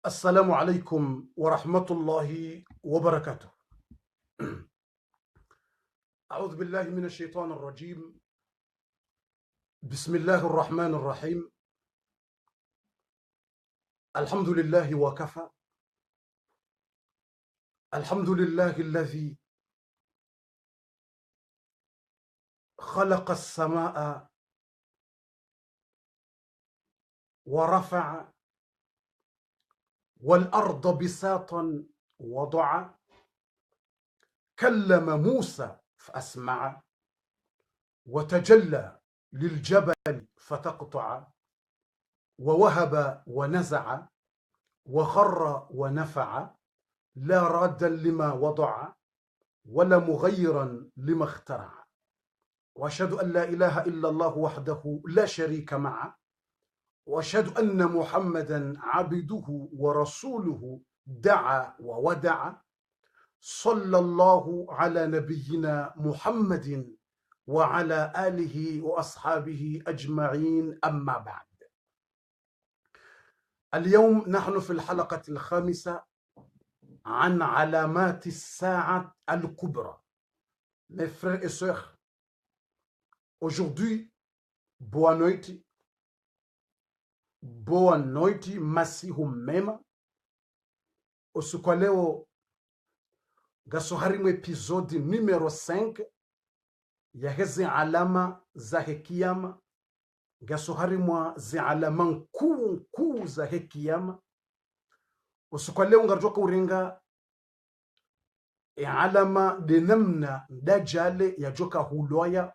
السلام عليكم ورحمة الله وبركاته. أعوذ بالله من الشيطان الرجيم. بسم الله الرحمن الرحيم. الحمد لله وكفى. الحمد لله الذي خلق السماء ورفع والأرض بساطا وضع، كلم موسى فأسمع، وتجلى للجبل فتقطع، ووهب ونزع، وخر ونفع، لا رادا لما وضع ولا مغيرا لما اخترع، وأشهد أن لا إله إلا الله وحده لا شريك معه، وأشهد أن محمدا عبده ورسوله دعا وودع. صلى الله على نبينا محمد وعلى آله وأصحابه أجمعين، أما بعد. اليوم نحن في الحلقة الخامسة عن علامات الساعة الكبرى. Mes frères et sœurs, aujourd'hui, boa noite, masihu mema. Usiku leo gasoharimu episodi numero 5 ya hezi alama za hekiyama, gasoharimu zi alama nkuu za hekiyama. Usiku leo ngarjoka urenga alama de namna dajale ya joka huloya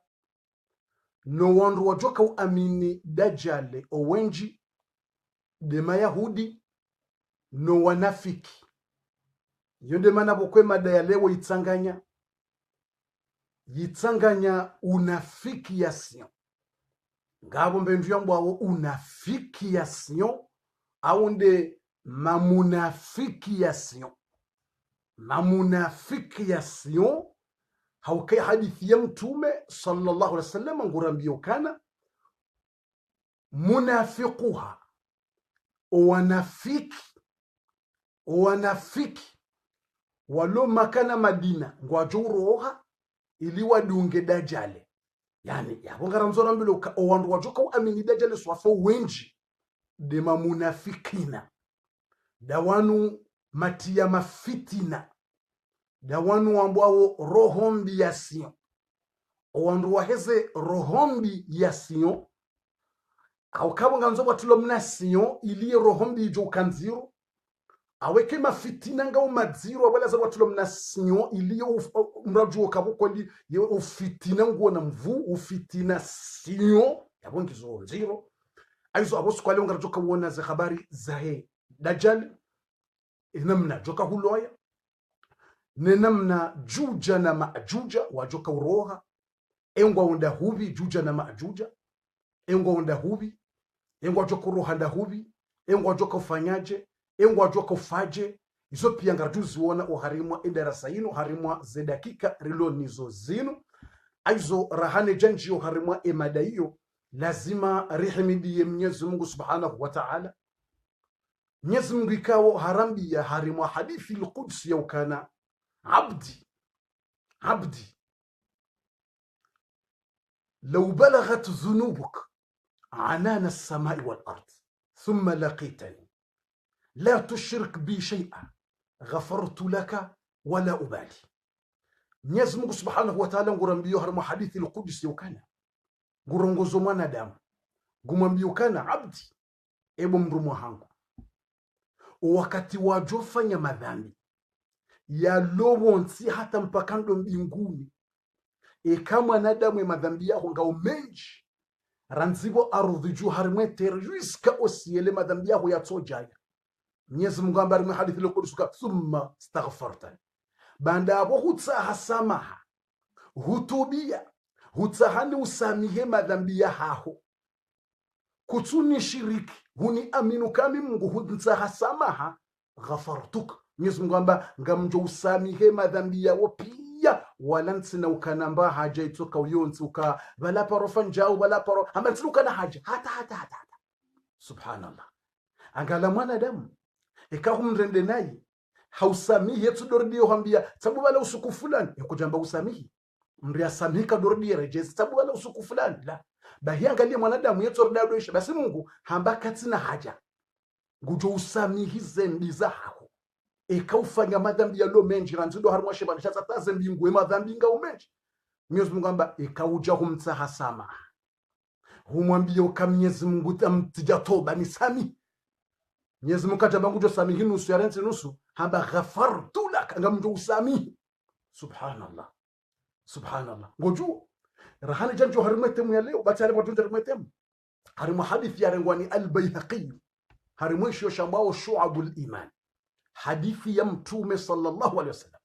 no wandu wa joka uamini dajale owenji de mayahudi no wanafiki. Yonde mana bokwe mada ya leo yitsanganya unafiki ya sion. Ngabo mbendu yangu awo unafiki ya sion, awonde mamunafiki ya sion. Mamunafiki ya sion, haukai hadithi ya mtume sallallahu alaihi wasallam ngurambio kana munafiquha, wanafiki walo makana Madina ngwajuroha ili wadunge dajale. Yani yabongara mzora mbilo owandu wajoka uamini dajale swafo wenji de mamunafikina, dawanu matia mafitina, dawanu ambao rohombi ya sion. Owandu waheze rohombi ya sion au kabonga nzo watulo mna sion ili rohombi jo kanziro aweke mafitina nga umadziro wala za watulo mna sion ili mrajuo kabuko li ufitina ngo na mvu ufitina sion yabongi zo nziro aizo abosu kwa leo ngarjoka uona za habari za he dajjal namna joka huloya ne namna juja na maajuja wajoka uroha engwa unda hubi juja na maajuja engwa unda hubi engwa joka uroha nda hubi engwa joka ufanyaje engwa joka ufaje. Izo pia ngarjuzi wona uharimwa indarasa ino harimwa ze dakika rilo nizo zinu aizo rahane janji uharimwa emada hiyo lazima rihimidi ya Mwenyezi Mungu Subhanahu wa Ta'ala. Mwenyezi Mungu ikawo harambi ya harimwa hadithi al-Qudsi ya ukana abdi law balaghat dhunubuk anana as-samai wal-ard thumma laqitani la tushrik bi shay'an ghafartu laka wala ubali. Mwenyezi Mungu Subhanahu wa Ta'ala ngurambio harimwa hadithi al-Qudsi ya ukana ngurongozo mwanadamu gumwambio kana abdi ebo mrumu hangu wakati wajofanya madhambi ya lobonsi hata mpakando mbinguni kama nadamu madhambi yako ngao menji ranzibo ardhi ju harimwe terjuiska osiele madhambi yako yatsojaya. Mwenyezi Mungu ambari hadithi lokurusuka thumma astaghfarta banda abo hutsaha samaha hutubia hutsahani usamihe madhambi ya haho kutsuni shiriki huni aminu kami Mungu hutsaha samaha ghafartuk. Mwenyezi Mungu amba ngamjo usamihe madhambi yao pia wala ntsina ukanamba haja itoka uyonsi uka bala parofa njao bala paro amatsuka na haja hata subhanallah. Angala mwanadamu ekahumrende naye hausamihi etudordio hambia sababu wala usuku fulani yakujamba usamihi mri asamika dordi rejezi sababu wala usuku fulani la bahi angalia mwanadamu yetordadosha basi Mungu hamba katina haja ngujo usamihi zembi zako ekaufanya madhambi yalo menji ranzido harumwa shebana shatata zembi ngwe madhambi nga umenji Mwenyezi Mungu amba ekauja humtsaha sama humwambia ukamnyezi Mungu tamtija toba ni sami Mwenyezi Mungu kataba ngujo samihi nusu ya rensi nusu hamba ghafartu lak ngamjo usamihi subhanallah subhanallah ngoju rahani janjo harimwetemu ya leo batari watunja harimwetemu harimu hadithi ya rengwani al-Bayhaqi harimu shio shambao shu'abul iman hadithi ya mtume sallallahu alaihi wasallam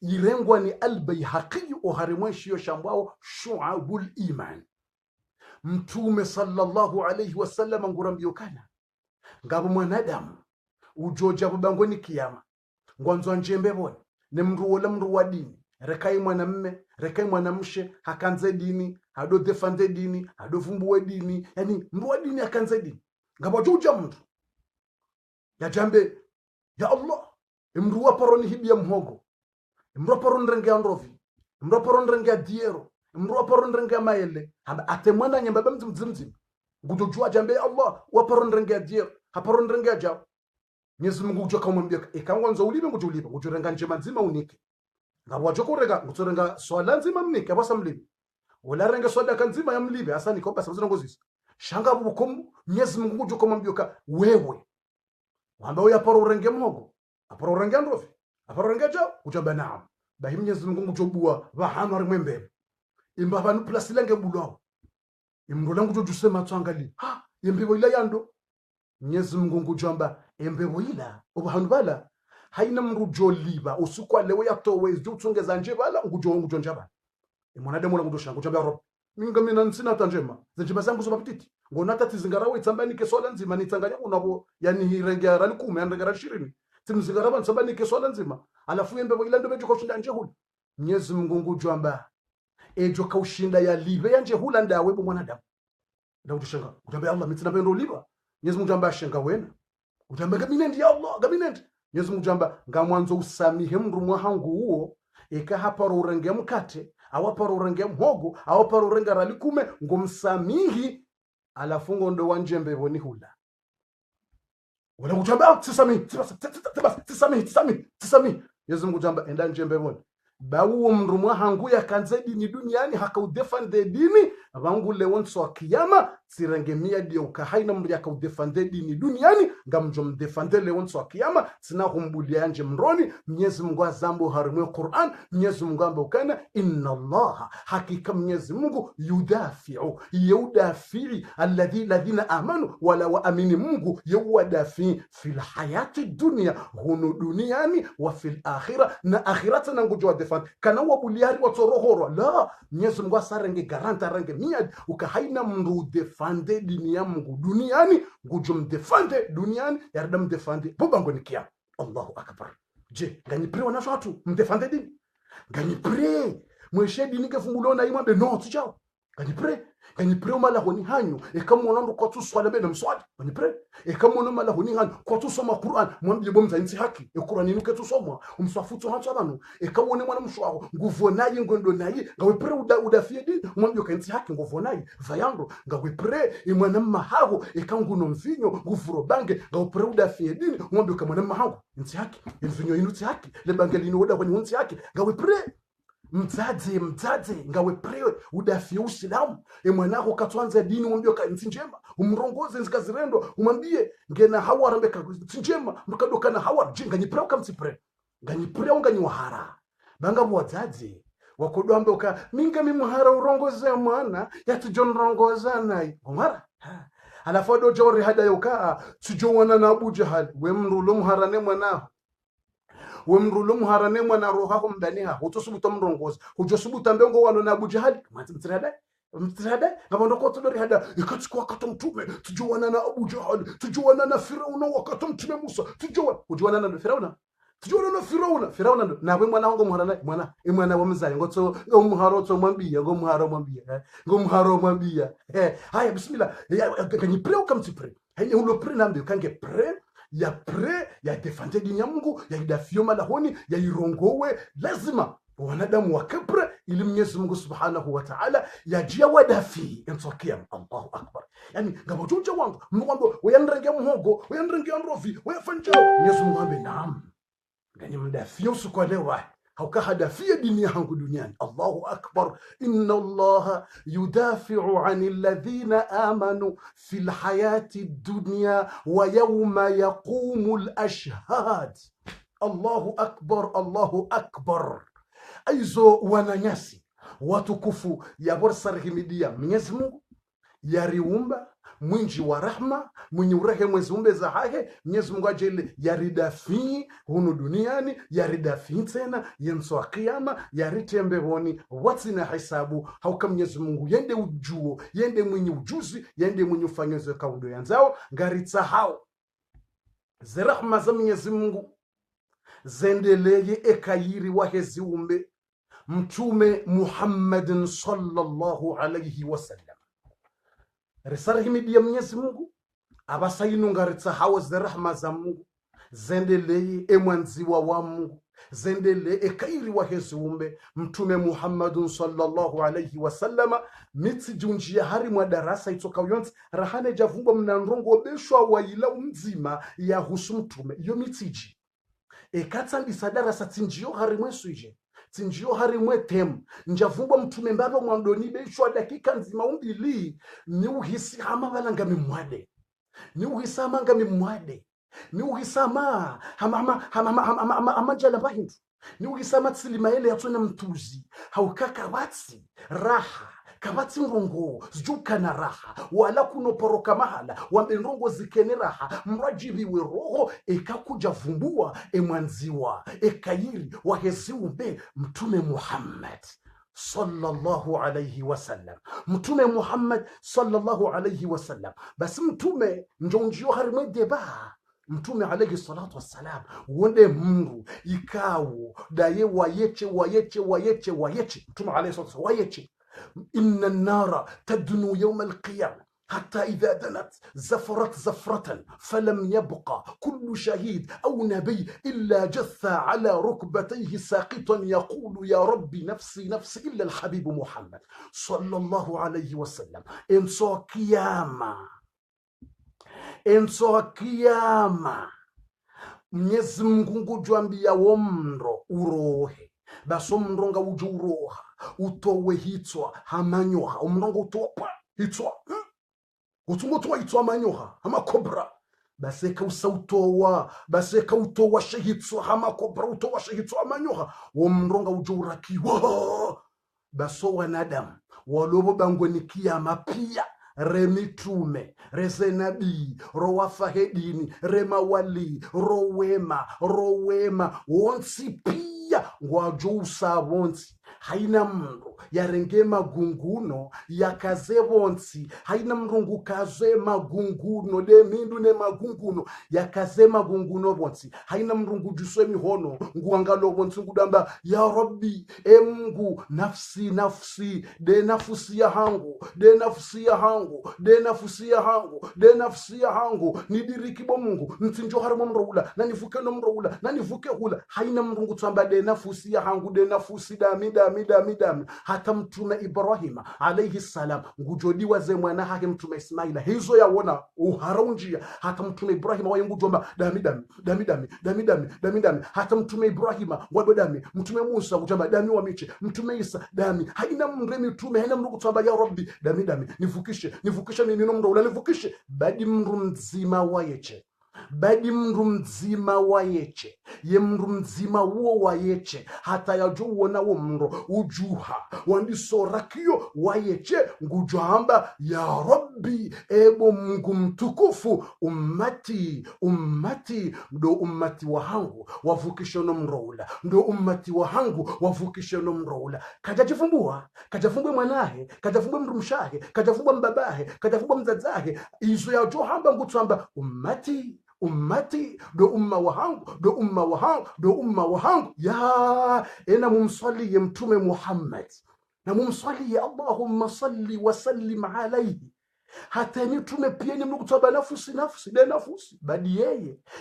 irengwani al-Bayhaqi o harimu shio shambao shu'abul iman mtume sallallahu alaihi wasallam ngurambio kana ngabo mwanadamu ujoja bubangoni kiyama ngwanzo njembe bone ne mru wala mru wa dini rekai mwanamme rekai mwanamshe hakanze dini hado defande dini hado fumbuwe dini yani mru wa dini hakanze dini ngabo joja mtu ya jambe ya Allah mru wa paroni hibia mhogo mru wa paroni renge androvi mru wa paroni renge diero mru wa paroni renge maele atemwana nyambaba mzimzim ngudojua jambe ya Allah wa paroni renge diero haparoni renge jao Mwenyezi Mungu ujoka mwambia ekangwanzo ulibe ngujuliba ngujurenga njema nzima unike ngabo wajokorega ngutorenga swala nzima mnike abasa mlibe wala renga swala kanzima ya mlibe hasa niko basa ngozisi shanga bukomu Mwenyezi Mungu ujoka mwambia wewe wamba uya paro renge mhogo aparo renge ndofi aparo renge jao ujamba naam bahi Mwenyezi Mungu ujobua bahano rimwembe imba banu plus lenge bulao imrola ngujusema tsangali ha yembibo ila yando Mwenyezi Mungu ujamba embebo ila obahanu bala haina mrujo liba usukwa lewe yatowe zutungeza nje bala ngujo njaba mwanadamu la ngudosha ngujamba rob minga mina nsina tanjema zinjima zangu zo mapititi ngona tati zingarawe tsambani ke sola nzima nitsanganya unabo yani hirengera rali 10 yandengera 20 timzingaraba tsambani ke sola nzima alafu embebo ila ndo bejo kushinda nje hulu Mwenyezi Mungu ngujamba ejo kaushinda ya libe yanje hula ndawe bo mwanadamu ndio utushanga utambe Allah mitsina pendo liba Mwenyezi Mungu jamba shenga wena utambe gabinendi ya Allah gabinendi Mwenyezi Mungu jamba ngamwanzo usamihe mru mwahangu huo eka hapa urenge mkate awapa urenge mhogo awapa urenge ralikume ngumsamihi alafungo ndo wanjembe boni hula wala kutamba tisami Mwenyezi Mungu jamba enda njembe boni bawu mru mwahangu ya kanze dini duniani hakaudefande dini abangu lewonso wa kiyama sirengemia dio ukahaina mru yakaudefande dini duniani ngamjo mdefande lewonso wa kiyama sina humbulia yanje mroni Mwenyezi Mungu azambo harimwe Qur'an Mwenyezi Mungu amba ukana inna Allah hakika Mwenyezi Mungu yudafi'i alladhina amanu wala waamini Mungu yudafi'i fil hayati dunya hunu duniani wa fil akhirah na akhiratana ngujo defend kana wabuliari watorohoro la Mwenyezi Mungu asarenge garanta range miad ukahaina mru defende dini ya Mungu duniani ngujo mdefende duniani yarda mdefende bobango nikia Allahu akbar je gani pre wana watu mdefende dini gani pre mweshe dini kefungulona imambe no tujao gani pre mala honi hanyu ekamona ndo kwa tuswala bena mswali gani pre ekamona mala honi hanyu kwa tusoma Qur'an mwambie bomza insi haki Qur'an inuke tusomwa umswafuto hantu abantu ekawone mwana mshwako nguvonayi ngondo nayi ngawe pre udafie dini mwambie kanti haki nguvonayi vayando ngawe pre imwana mahago ekanguno mvinyo nguvuro bange ngawe pre udafie dini mwambie kamwana mahago insi haki mvinyo inuti haki le bange linoda kwenye insi haki ngawe pre mtadze ngawe prewe udafie usilamu mwanako katwanza dini mwambie kanti njema umrongoze nzikazirendo umwambie ngena hawarambe kanti njema mkadokana hawar jinga ni prewe kamtipre ngani prewe ngani wahara banga bwadzadze wakodwambe uka minga mimuhara urongoze mwana yatujon rongoza nayi umara alafu do jori hada yoka tujowana na Abu Jahal we mrulu muharane mwana wemrulu harane mwana roha ko mbaniha utosubuta mrongoza ujosubuta mbengo wano na Abu Jahal mtrada ngabando ko tudori hada ikachukua katomtume tujuana na Abu Jahal tujuana na Firauna wakatomtume Musa tujuana na Firauna na we mwana wangu muharana mwana wa mzali ngoto umuharoto mwambia ngomharo mwambia haya bismillah kanyi pre ukamtipre haya ulo pre nambe kange pre ya pre ya defende dini ya Mungu ya idafio malahoni ya irongowe. Lazima wanadamu wakapre ili Mwenyezi Mungu Subhanahu wa Ta'ala yajia wadafi ensokia. Allahu akbar. Yani ngabo chucha wangu mwangu wayandrenge mhogo wayandrenge androfi wayafanjao Mwenyezi Mungu ambe naam ngani mdafio usukolewa haukahadafia dini yangu duniani. Allahu akbar. Inna Allaha yudafi'u 'anil ladhina amanu fil hayati dunya wa yawma yaqumul ashhad. Allahu akbar, Allahu akbar. Aizo wananyasi watukufu ya borsa rahimidia Mwenyezi Mungu yariumba mwinji wa rahma mwenye urehe mwezi umbe za hahe Mwenyezi Mungu ajele yaridafi hunu duniani yaridafi tena yenso akiyama yaritembe honi watina hisabu hauka Mwenyezi Mungu yende ujuo yende mwenye ujuzi yende mwenye ufanyoze kaudo yanzao ngaritsa hao zirahma za Mwenyezi Mungu zendeleye ekayiri wahezi umbe Mtume Muhammadin sallallahu alayhi wasallam. Risala himidi ya Mwenyezi Mungu abasainu ngaritsa hawa zirahma za Mungu zendeleye emwanziwa wa Mungu zendeleye ekairi wahezi umbe Mtume Muhammadin sallallahu alayhi wasallam. Mitsi junjia hari mwa darasa itoka uyonzi rahane javumba mnandrongo beshwa waila umzima ya husu mtume iyo mitiji ekatsa darasa tinjio hari mwesuije tinjio hari mwetemu njavumba mtume mbalo mwandoni beshwa dakika nzima umbili ni uhisi hama balanga mimwade ni uhisi amanga mimwade ni uhisi hama jala bahindu ni uhisi ama tsilimaele yatuna mtuzi haukaka watsi raha kabati mrongo zijuka na raha wala kunoporoka mahala wambenrongo zikene raha mrajibiwe roho ekakuja vumbua emwanziwa ekayiri waheziumbe Mtume Muhammad sallallahu alayhi wasallam. Mtume Muhammad sallallahu alayhi wasallam basi mtume njonjio harimwe deba Mtume alayhi salatu wassalam wonde Mungu ikawo daye wayeche Mtume alayhi salatu wayeche. إن النار تدنو يوم القيامة حتى إذا دنت زفرت زفرة فلم يبقى كل شهيد أو نبي إلا جثى على ركبتيه ساقطا يقول يا ربي نفسي نفسي إلا الحبيب محمد صلى الله عليه وسلم. إنسو كياما Mwenyezi Mungu ngujwambia womro urohe baso mronga uju uroha utowe hitwa hamanyoha umronga utopa hitwa utungo towa hitwa hamanyoha hama kobra baseka utowa shehitwa hama kobra utowa shehitwa hamanyoha womronga uju urakiwa baso wanadamu walobo bangweni kiyama pia remitume resenabi rowafahedini remawali rowema wonsi pia ngwajo usabonsi haina mndu yarenge magunguno yakaze bonsi haina mrungu kaze magunguno de mindu ne magunguno yakaze magunguno bonsi haina mrungu juswe mihono nguangalo bonsi ngudamba ya Rabbi Mungu nafsi de nafsi ya hangu nidirikibo Mungu ntinjo harimo mroula na nivuke no mroula na nivuke hula haina mrungu tsamba de nafsi ya hangu de nafsi dami hata Mtume Ibrahima alayhi salam ngujodiwa ze mwana hake Mtume Ismaila hizo yaona uharaunjia hata Mtume Ibrahima wayengujomba dami hata Mtume Ibrahima wadodami Mtume Musa ngujomba dami wa miche Mtume Isa dami haina mremi Mtume haina mrugu tsamba ya Rabbi dami nivukishe mimi nomro ula nivukishe badi mru mzima wayeche ye mru mzima uo wayeche hata yajuona wo mro ujuha wandisorakio wayeche ngujamba ya Rabbi ebo Mungu mtukufu ummati ndo ummati wahangu wavukishe nomroula ndo ummati wahangu wavukishe nomroula kajajifumbua mwanahe kajafumbua mrumshahe kajafumbua mbabahe kajafumbua mzazahe izo yajuhamba ngutamba ummati do umma wahangu ya ena mumsali Mtume Muhammad na mumsali Allahumma salli wa sallim alayhi hata ni tumepieni mnukutaba nafusi de nafusi badi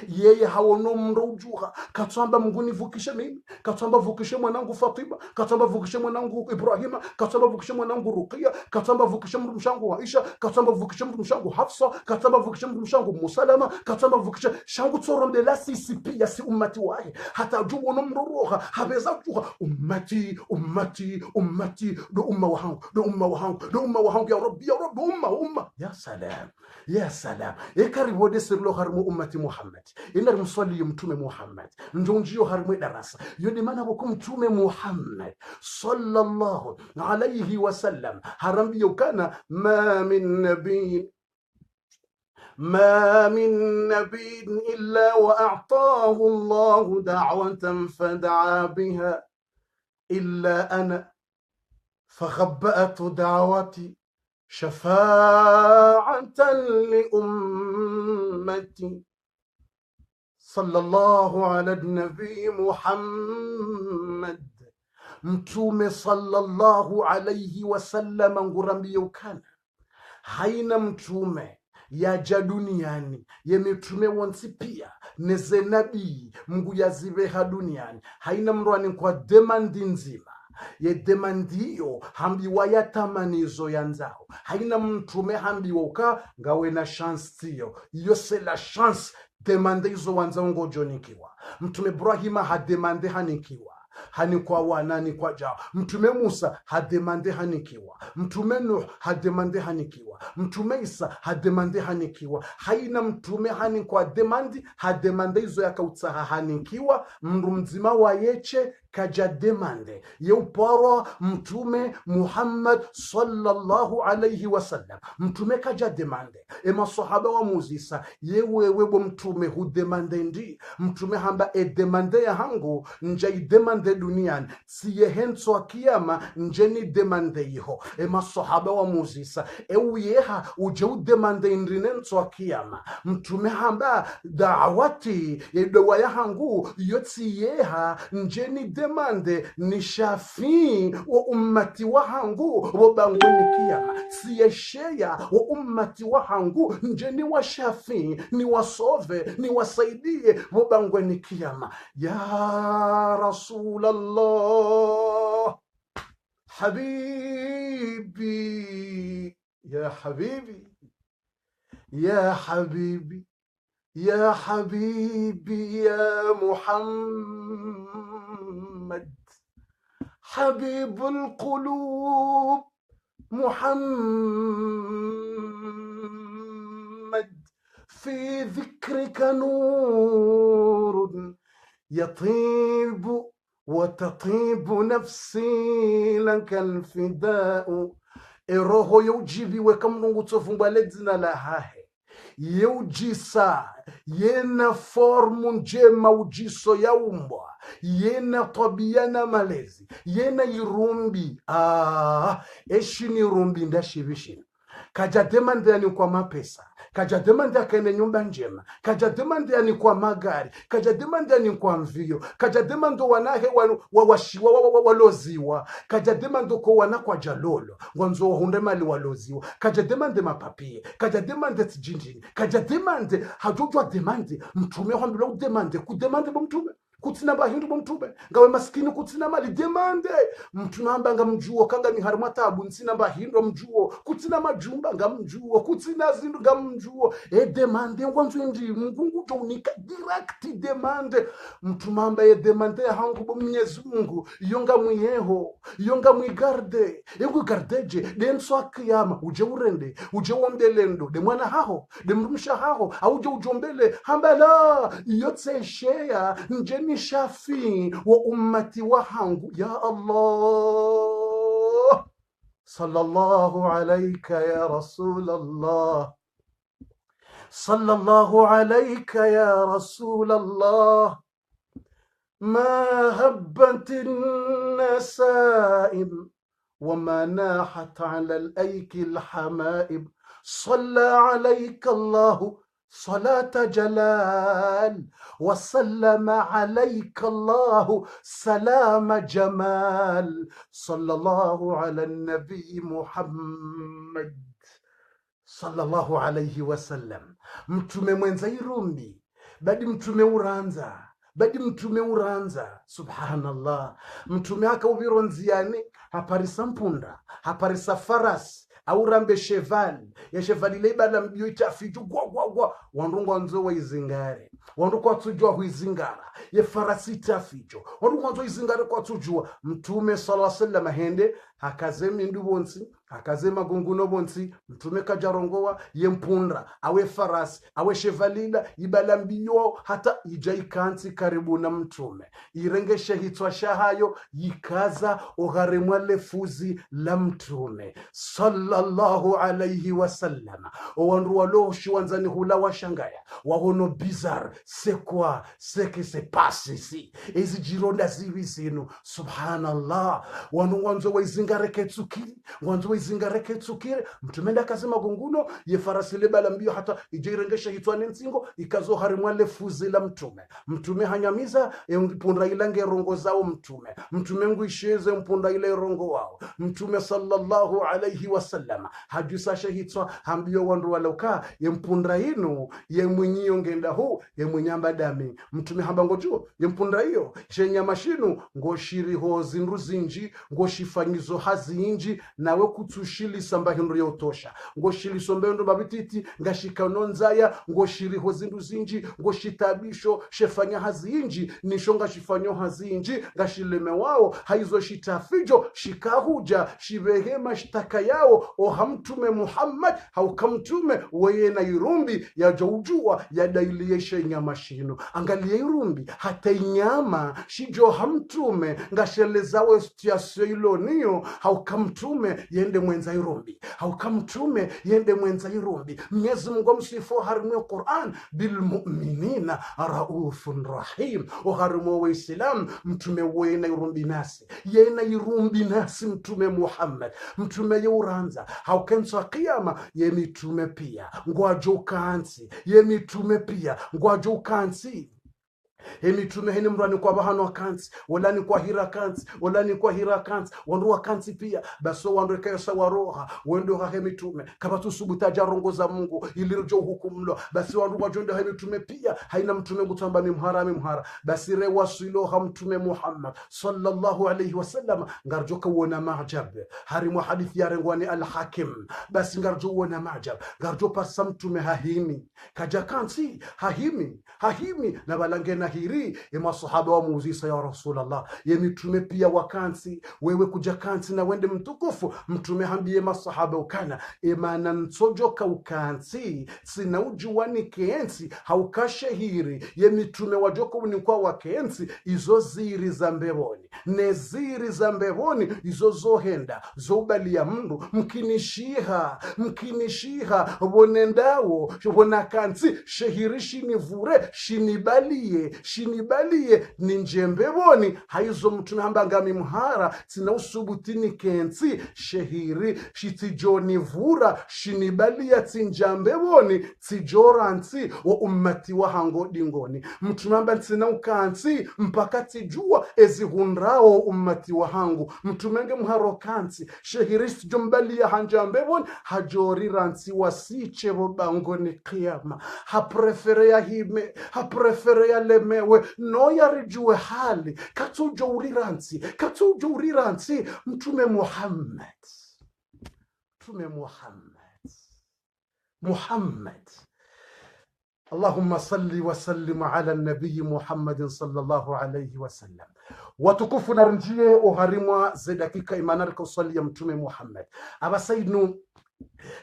yeye hawono mndo ujuha katwamba Mungu nivukishe mimi, katwamba vukishe mwanangu Fatima, katwamba vukishe mwanangu Ibrahima, katwamba vukishe mwanangu Ruqia, katwamba vukishe mtu mshangu Aisha, katwamba vukishe mtu mshangu Hafsa, katwamba vukishe mtu mshangu Musalama, katwamba vukishe shangu tsoronde la sisi pia si ummati wahe hata juwo no mndo roha habeza juha ummati do umma wahangu ya rabbi umma ya salam ekaribode sirlo harmu ummati Muhammad inar musalli mtume Muhammad njonjio harmu darasa yodi mana bokum mtume Muhammad sallallahu alayhi wasallam harambi yukana ma min nabiy illa wa a'tahu Allah da'watan fad'a biha illa ana فخبأت دعوتي شفاعة لأمتي صلى الله على النبي محمد mtume sallallahu alayhi wasallam ngurambiye ukana haina mtume yaja duniani ye mitume wonsi pia neze nabii Mungu yazibeha duniani haina mrwani kwa demandi nzima ye demandiyo hambiwa ya tamanizo yanzao haina mtume hambiwa uka ngawe na chance tiyo iyo c'est la chance demande izo wanzao ngojonikiwa mtume Ibrahima hademande hanikiwa hanikwa wanani kwa jao mtume Musa hademande hanikiwa mtume Nuh hademande hanikiwa mtume Isa hademande hanikiwa haina mtume hanikwa demandi hademande izo yakautsaha hanikiwa mndu mzima wa yeche kaja demande yeuporo mtume Muhammad sallallahu alayhi wasallam mtume kaja demande masahaba wa muzisa yewewe bo mtume hudemande ndi mtume hamba demande ya hangu nja demande duniani siye henso akiyama njeni demande iho masahaba wa muzisa uyeha uje udemande ndrinenso akiyama mtume hamba da'wati yedowa ya hangu yotsi yeha njeni demande ni shafi wa ummati wa hangu wabangweni kiyama siyesheya wa ummati wa hangu njeni wa shafi ni wasove ni wasaidie wabangweni kiyama ya Rasulallah habibi ya habibi ya habibi يا حبيبي يا محمد حبيب القلوب محمد في ذكرك نور يطيب وتطيب نفسي لك الفداء إروه يوجيبي وكم نغتفن بلدنا لهاهي yeujisa yena formu njema ujiso ya umbwa yena tabia na malezi yena irumbi eshi ni rumbi ndashibishina kaja demande yani kwa mapesa kaja demande akene nyumba njema kaja demande yani kwa magari kaja demande yani kwa mvio kaja demande wanahe waloziwa kaja demande ko wana kwa jalolo ngonzo hunde mali waloziwa kaja demande mapapie kaja demande tijinjini kaja demande hajojwa demande mtume hambilo demande kudemande bomtume kutsina bahindu bomtume ngawe maskini kutsina mali demande mtume hamba ngamjuo kanga ni harma tabu nsina bahindu mjuo kutsina majumba ngamjuo kutsina zindu ngamjuo demande ngwanzo ndi Mungu to unika direct demande mtume hamba demande hangu bo Mwenyezi Mungu yonga mwiyeho yonga mwigarde yengu gardeje denso akiyama uje urende uje wondelendo de mwana haho de mrumsha haho auje ujombele hamba la yotse shea njeni shafi wa ummati wa hangu ya Allah sallallahu alayka ya Rasulallah sallallahu alayka ya Rasulallah ما هبت النسائم وما ناحت على الأيك الحمائم صلى عليك الله صلاة جلال وسلم عليك الله سلام جمال صلى الله على النبي محمد sallallahu alayhi wasallam mtume mwenza irumbi badi mtume uranza subhanallah mtume akauvironziane haparisa mpunda haparisa farasi aurambe cheval ya cheval ile bala mbio itafitu gwa wandu ngwanzo waizingare wandu kwatujua huizingara ye farasi itaficho wandu ngwanzo izingare kwatujua mtume sallallahu alaihi wasallam hende hakazemi ndu bonsi hakazema gunguno bonsi mtume kajarongowa ye mpunda awe farasi awe chevalila ibala mbio hata ijaikanti karibu na mtume irengeshe hitwa shahayo yikaza ogharemwa lefuzi la mtume sallallahu alayhi wasallam wandu waloshi wanzani hula washangaya wahono bizarre c'est quoi ce qui se passe ici ezi jironda zivi zinu subhanallah wandu wanzo waizingareke tsukire mtume ndakasema gunguno ye farasi le bala mbio hata ijirengesha hitwa nsingo ikazo harimwa lefuzi la mtume hanyamiza mpunda ilange rongo zao mtume nguisheze mpunda ile rongo wao mtume sallallahu alayhi wasallam hajusasha hitwa hambio wandu walauka ye mpunda inu ye mwenyiyo ngenda hu ye mwenyamba dami mtume hambango juo ye mpunda hiyo shenya mashinu ngoshiri ho zindu zinji ngoshifanyizo hazinji nawe kutushili samba hindu ya utosha ngoshili sombendo babititi ngashika nonzaya ngoshiri ho zindu zinji ngoshitabisho shefanya hazinji nishonga shifanyo hazinji ngashileme wao haizo shitafijo shikahuja shibehema shtaka yao ohamtume Muhammad haukamtume weye na irumbi ya jaujua ya dailiyeshe nyama shino angalia irumbi hata inyama shijo hamtume ngashelezawe stiasyo iloniyo haukamtume yende mwenza irumbi haukamtume yende mwenza irumbi Mwenyezi Mungu msifu harimwe Qur'an bil mu'minina raufun rahim oharimo wa islam mtume wena irumbi nasi yena irumbi nasi mtume Muhammad mtume yuranza haukensa kiyama ye mitume pia ngwajo kansi ye mitume pia ngwajo kansi mitume hene mrani kwa bahano kansi wala ni kwa hira kansi wandu wa kansi pia baso wandu kayasa waroha wendo ha mitume kama tusubuta jarongo za Mungu ilirjo hukumlo basi wandu wajonda mitume pia haina mtume gutamba mimhara basi rewasilo ha mtume Muhammad sallallahu alayhi wasallam ngarjo kawona majab harimu hadithi ya rengwani al-Hakim basi ngarjo wona majab ngarjo pasa mtume hahimi kaja kansi hahimi na balangena hiri ema sahaba wa muuzisa ya Rasulullah ye mitume pia wakansi wewe kuja kansi na wende mtukufu mtume hambie masahaba ukana emana nsojoka ukansi sina ujuwani kensi haukashehiri ye mitume wajoko unikwa wakensi izo ziri za mbevoni neziri za mbevoni izo zohenda zobali ya mndu mkinishiha bonendawo bona kansi shehirishi nivure shinibalie ninjembeboni haizo mtume hambanga mimhara sina usubutini kensi shehiri shitijoni vura shinibalia tinjambeboni tijoransi wa ummati wa hango dingoni mtume hamba sina ukansi mpaka tijua ezihundrao ummati wa hangu mtume nge mharo kansi shehiri shijombalia hanjambeboni hajori ransi wasiche bangoni kiyama haprefere ya hime haprefere ya lemewe no yarijue hali katujo uriransi mtume Muhammad Allahumma salli wa sallim ala an-nabiy Muhammad sallallahu alayhi wa sallam watukufu narinjie oharimwa ze dakika imanarika usalia mtume Muhammad abasaidnu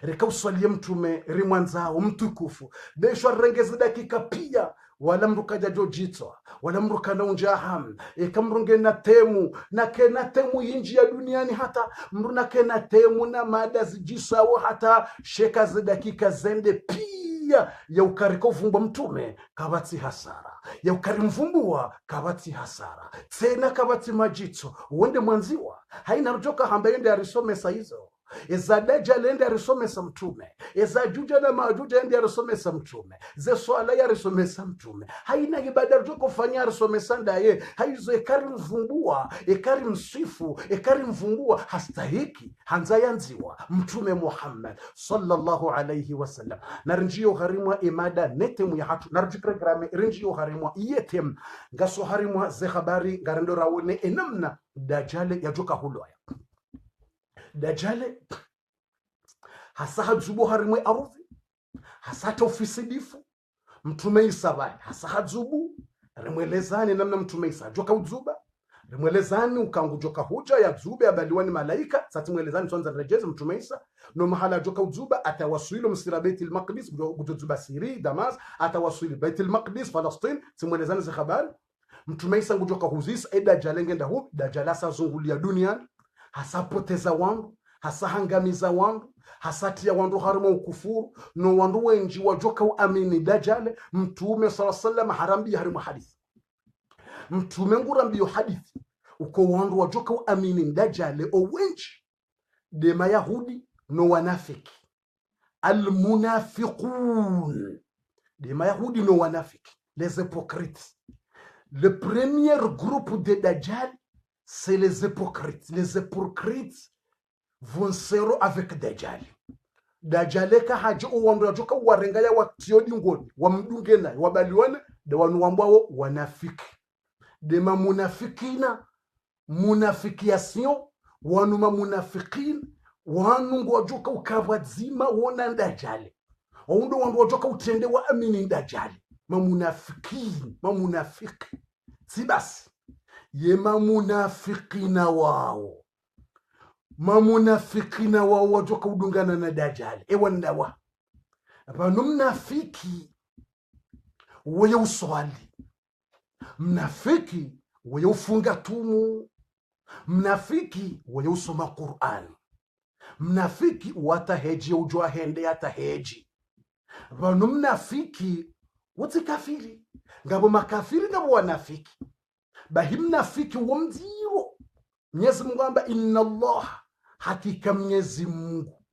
reka usalia mtume rimwanzao mtukufu besho rengeze dakika pia wala mrukaja jojitwa wala mrukana unjaham kamrunge na temu na kena temu inji ya duniani hata mruna kena temu na mada zijisawo hata sheka za dakika zende pia ya ukarikovumbwa mtume kabati hasara ya ukarimvumbua kabati hasara tena kabati majito uende mwanziwa haina rujoka hamba yende arisome saizo eza dajjal ende arisomesa mtume, eza juja na majuja ende arisomesa mtume, ze swala ya arisomesa mtume, haina ibada tukufanya arisomesa ndaye, haizo ekari mvumbua, ekari msifu, ekari mvumbua, hastahiki hanza yanziwa mtume Muhammad sallallahu alayhi wasallam. Na rinjiyo harimwa imada netemu ya hatu, na program rinjiyo harimwa yetem ngaso harimwa ze habari ngarendo rawone enamna dajjal yajuka huloya. Dajjal hasa hadzubu harimwe arudhi, hasa hata ufisidifu mtume Isa bai hasa hadzubu rimwelezani namna mtume Isa joka udzuba rimwelezani ukangu joka huja ya dzube abaliwani malaika sati mwelezani tuanza rejezi mtume Isa no mahala joka udzuba atawaswili msira Baitul Maqdis gudzuba Siri Damas atawaswili Baitul Maqdis Palestine simwelezani za habari mtume Isa ngujoka huzisa Dajjal ngenda hu Dajjal asa zungulia duniani hasa poteza wandu hasa hangamiza wandu hasa tia wandu harimo ukufuru no wandu wenji wajoka uamini Dajjal mtume sallallahu harambi harimo hadithi mtume ngurambi hadithi uko wandu wajoka uamini Dajjal o wenji de mayahudi no wanafiki almunafiqun de mayahudi no wanafiki les hypocrites. Le premier groupe de Dajjal c'est les hypocrites. Les hypocrites vont serrer avec Dajjal. Dajjal ka haji uwandu yajuka warenga ya watiodi ngoni wamdungena wabaliwana de wanu wambao wanafiki de mamunafikina munafikiation wanu mamunafikin wanu ngwajuka ukavadzima wona Dajjal oundo wandu wajuka utende wa amini Dajjal mamunafikin mamunafiki sibasi ye mamunafikina wao wajoka udungana na Dajjal ewandawa abanu mnafiki weye uswali, mnafiki weye ufunga tumu, mnafiki weye usoma Qur'an, mnafiki wataheji ujua hende ataheji. Abanu mnafiki wote kafiri ngabo makafiri ngabo wanafiki bahimnafiki wamziro Mwenyezi Mungu amba inna Allah hakika Mwenyezi Mungu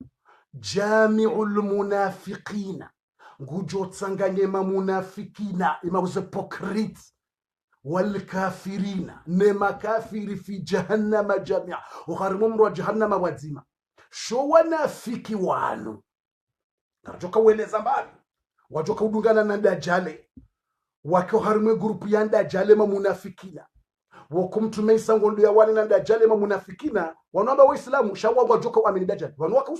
jami'ul munafiqina ngujo tsanganye mamunafikina imabuze hypocrite wal kafirina ne makafiri fi jahannama jami'a ukharimu mru jahannama wazima sho wanafiki wanu najoka weleza mbali wajoka udungana na Dajjal wako harimwe grupu ya Dajjal mamunafikina wako mtume Isa ngondo ya wale na Dajjal mamunafikina wanaomba waislamu shawa wajoka amini Dajjal wanawaka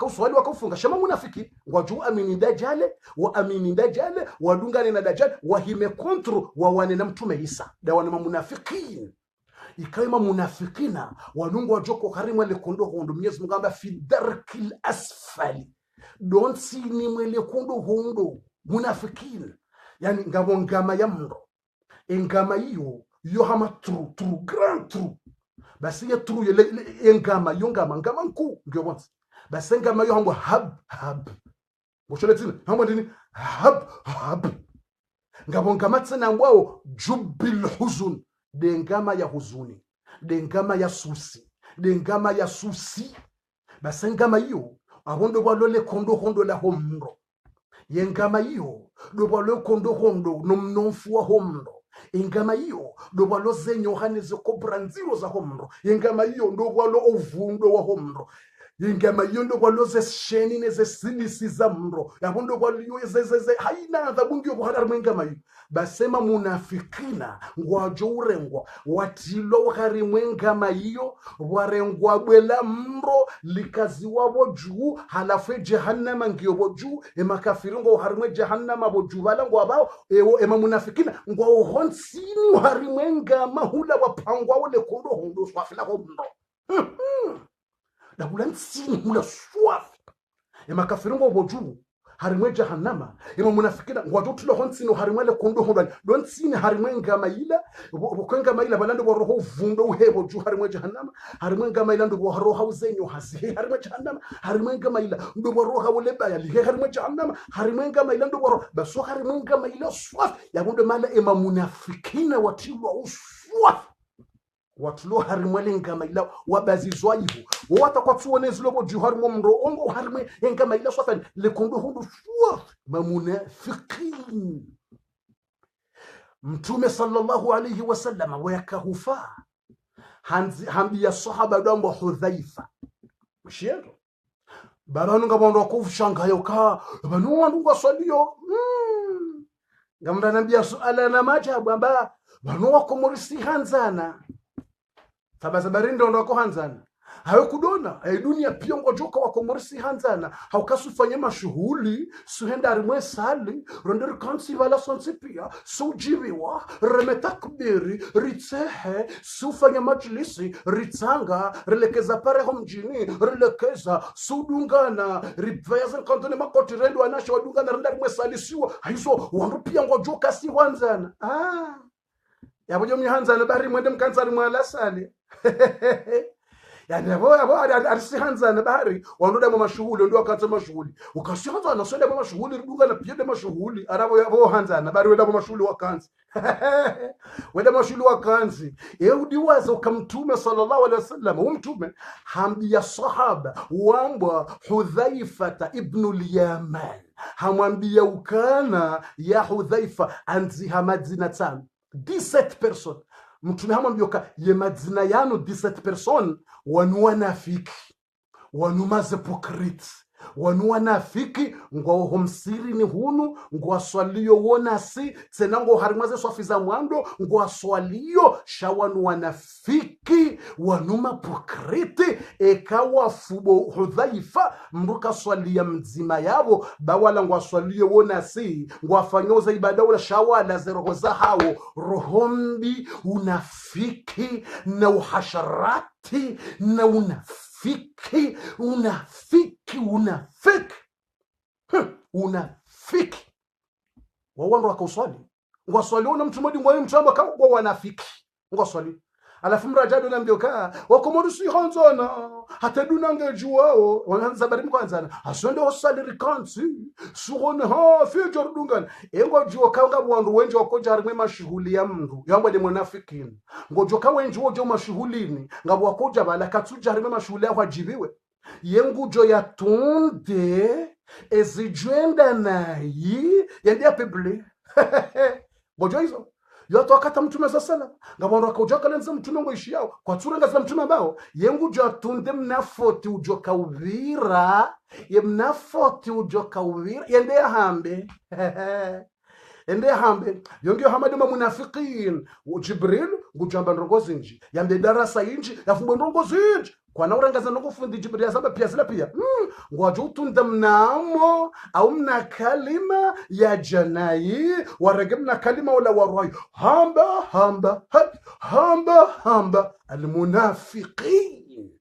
uswali wakafunga shama munafiki wajua amini Dajjal wa amini Dajjal wadungane na Dajjal wahime kontro wawane na mtume Isa da wana mamunafikin ikaima munafikina wanungu wajoko harimwe le kondo hondo Mwenyezi Mungu amba fi darkil asfali don't see ni mwele kondo hondo munafikin yani ngama ya mndo engama hiyo yo hama true grand true basi ya true engama ngama nku ndio bonsi basi ngama yo hango hab ngosholetina hango ndini hab ngama tsena ngwao jubil huzun de ngama ya huzuni de ngama ya susi de ngama ya susi basi ngama hiyo abondo balole kondo hondo la homro yengama hiyo dobalo kondo hondo nomnonfuwa homro ingama hiyo dobalo zenyo haneze kobranziro za homro yengama hiyo dobalo ovundo wa homro ingama hiyo dobalo ze sheni neze silisi za mro yabondo balo zeze haina adhabungi yokuhadar mengama hiyo basema munafikina ngwajo urengwa watilo harimwe ngama hiyo warengwa bwela mro likazi wabo juu halafu jahannama ngiyo boju emakafiri ngo harimwe jahannama boju bala ngo abao ema munafikina ngo honsini harimwe ngama hula wapangwa wole kondo hondo swafila ko mro da bulantsini hula swafi emakafiri ngo boju harimwe jahannama ema munafikina ngwajo tulo honsino harimwe le kondo hondo don sini harimwe ngama ila bokwenga maila balando boroho vundo uhebo ju harimwe jahannama harimwe ngama ila ndo boroho uzenyo hasi harimwe jahannama harimwe ngama ila ndo boroho uleba ya lihe harimwe jahannama harimwe ngama ila ndo boroho baso harimwe ngama ila swaf ya ndo mala ema munafikina watilwa uswaf watulo harimwe lengama ila wabazizwayiho wata kwa tuone zilo bo juharimo mro ongo harimwe engama ila swafani lekondo hundu fwa mamunafiqin. Mtume sallallahu alayhi wasallam wayakahufa hambiya sahaba dambo Hudhaifa mshiendo baranu ngabondo kufshangayo ka banu wandu wasaliyo ngamda nambia suala na majabu amba banu wakomorisi hanzana tabaza barindo ndo ko hanzana hayo kudona dunia pia ngojoka wakomorisi hanzana haukasufanya mashughuli suhenda rimwe sali ronder kansi wala sonsi pia sujibiwa remetakbiri ritsehe sufanya majlisi ritsanga relekeza pareho mjini relekeza sudungana ripveza kantone makoti rendo anasha wadungana renda rimwe sali siwa hizo wandu pia ngojoka si hanzana yabojo mihanzana bari mwende mkansari mwala sali yani abo arisihanzana bahari wanoda mu mashughuli ndio akatsa mashughuli ukasihanza na swenda mu mashughuli rudunga na pia mashughuli arabo yabo hanzana bari wenda mu mashughuli wakanzi wenda mashughuli wakanzi yehudi wazo ukamtume sallallahu alaihi wasallam umtume hambia sahaba wambwa Hudhaifa ibn al-Yaman hamwambia ukana ya Hudhaifa anzi hamadzina tano 17 personnes mtume hamwambia ye madzina yano 17 personnes wanu wanafiki wanu mazepokriti wanu wanafiki ngwa homsiri ni hunu ngwa swaliyo wonasi tena ngwa harimaze swafiza mwando ngwa swaliyo shawanu wanafiki wanu mapokriti ekawa fubo Hudhaifa mruka swalia mzima yabo bawala ngwa swaliyo wonasi ngwa fanyoza ibada wala shawala zeroho za hao rohombi unafiki na uhasharati na unafiki wawando wakauswali ngwaswali una mtumodi ngwani mtamba kwa wanafiki ngwaswali alafu mrajado na mbioka wakomorusi hanzana hata dunanga juwao wananza bari mkwanzana asonde osali rikansi suone ha future dungan engo juwa kanga wandu wenje wakoja harimwe mashughuli ya mndu yamba de munafikini ngojo ka wenje wojo mashughulini ngabo wakoja bala katsuja harimwe mashughuli ya wajibiwe yengujo ya tunde ezijwenda nayi yandia pebli ngojo hizo yoto akata mtume sala ngabondo akaujaka lenza mtume ngoishi yao kwa tsura ngazila mtume bao yengujo atunde mnafoti ujoka uvira ye mnafoti ujoka uvira yende hambe ende hambe yongyo hamadu munafiqin Jibril ngujamba ndongozinji yambe darasa inji yafumbe ndongozinji kwa naurangaza nokufundi Jibril yasaba pia sila pia ngwajo utunda mnamo au mna kalima ya janai warege mna kalima wala warwayo hamba almunafiqin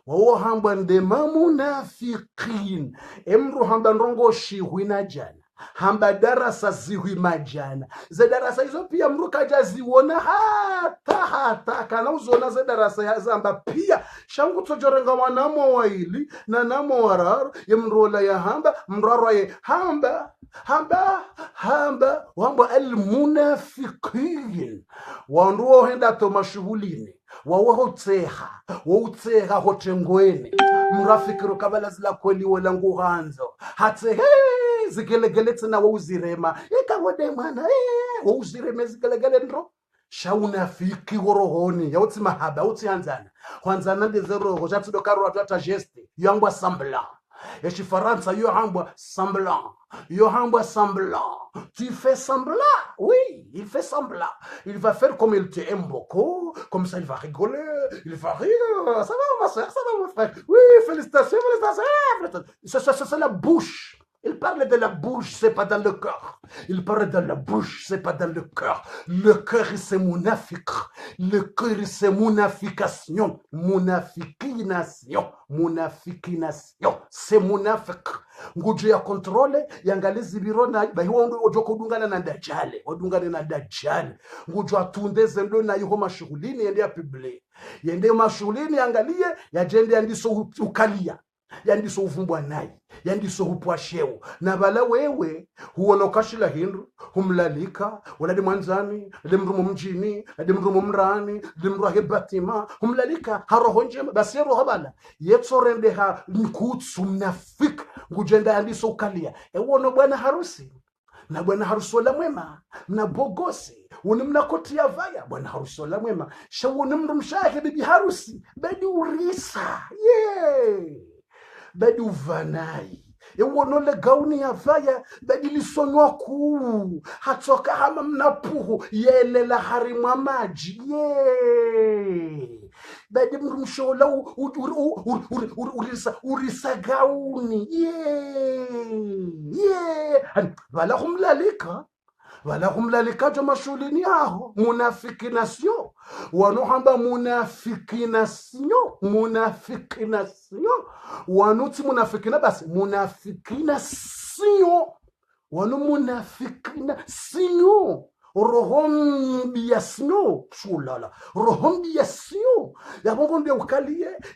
wawo hamba ndema munafiqin emru hamba ndongo shihwina jana hamba darasa zihui majana ze darasa hizo pia mruka jaziwona hata kana uzona ze darasa ya zamba pia shangu tojorenga wanamo waili na namo wararu ye mrola ya hamba mraro ye hamba wamba almunafiqin wanduo henda to mashughulini wawahotseha hotengweni mrafikiru kabala zila kweli wala nguhanzo hatse zigelegele tsena wauzirema ekawode mwana wauzireme zigelegele ndro shaunafiki worohoni yautsi mahaba utsi hanzana kwanzana ndezero jatsudo karo atata geste yangwa semblant et Faransa yo hambwa semblant tu fais semblant oui il fait semblant il va faire comme il te aime beaucoup comme ça il va rigoler il va rire ça va ma soeur ça va mon frère oui félicitations c'est la bouche. Il parle de la bouche, c'est pas dans le cœur. Il parle de la bouche, c'est pas dans le cœur. Le cœur, c'est munafiq. Le cœur, c'est munafication. Munafikination. C'est munafiq. Nguju ya kontrole, yangalizi birona, bahiwa ojoko dungana na dajale. Odungane na dajale. Nguju atunde zendo na yuho mashughulini, yende ya publie. Yende mashughulini, yangalie, ya jende yandiso ukalia. yandiso uvumbwa nayi yandiso hupwasheo na bala wewe huona ukashila hindu humlalika waladi mwanzani ladi mrumu mjini ladi mrumu mrani ladi mru ahebatima humlalika haroho njema basi roho bala yetsorende ha nkutsu mnafik ngujenda yandiso ukalia ewono bwana harusi na bwana harusi wala mwema na bogosi woni mnakotia vaya bwana harusi wala mwema shawoni mndu mshake bibi harusi badi urisa badi uvanai ewono le gauni ya vaya badi lisonwa ku hatoka hama mnapuhu yelela harimwa maji badi mndu mshola urisa gauni wala humlalika jo mashulini aho munafikinasyo wanohamba munafikinasyo wanuti munafikina basi munafikinasyo wanu munafikinasyo rohom biasno shulala rohom biasno yabongo ndio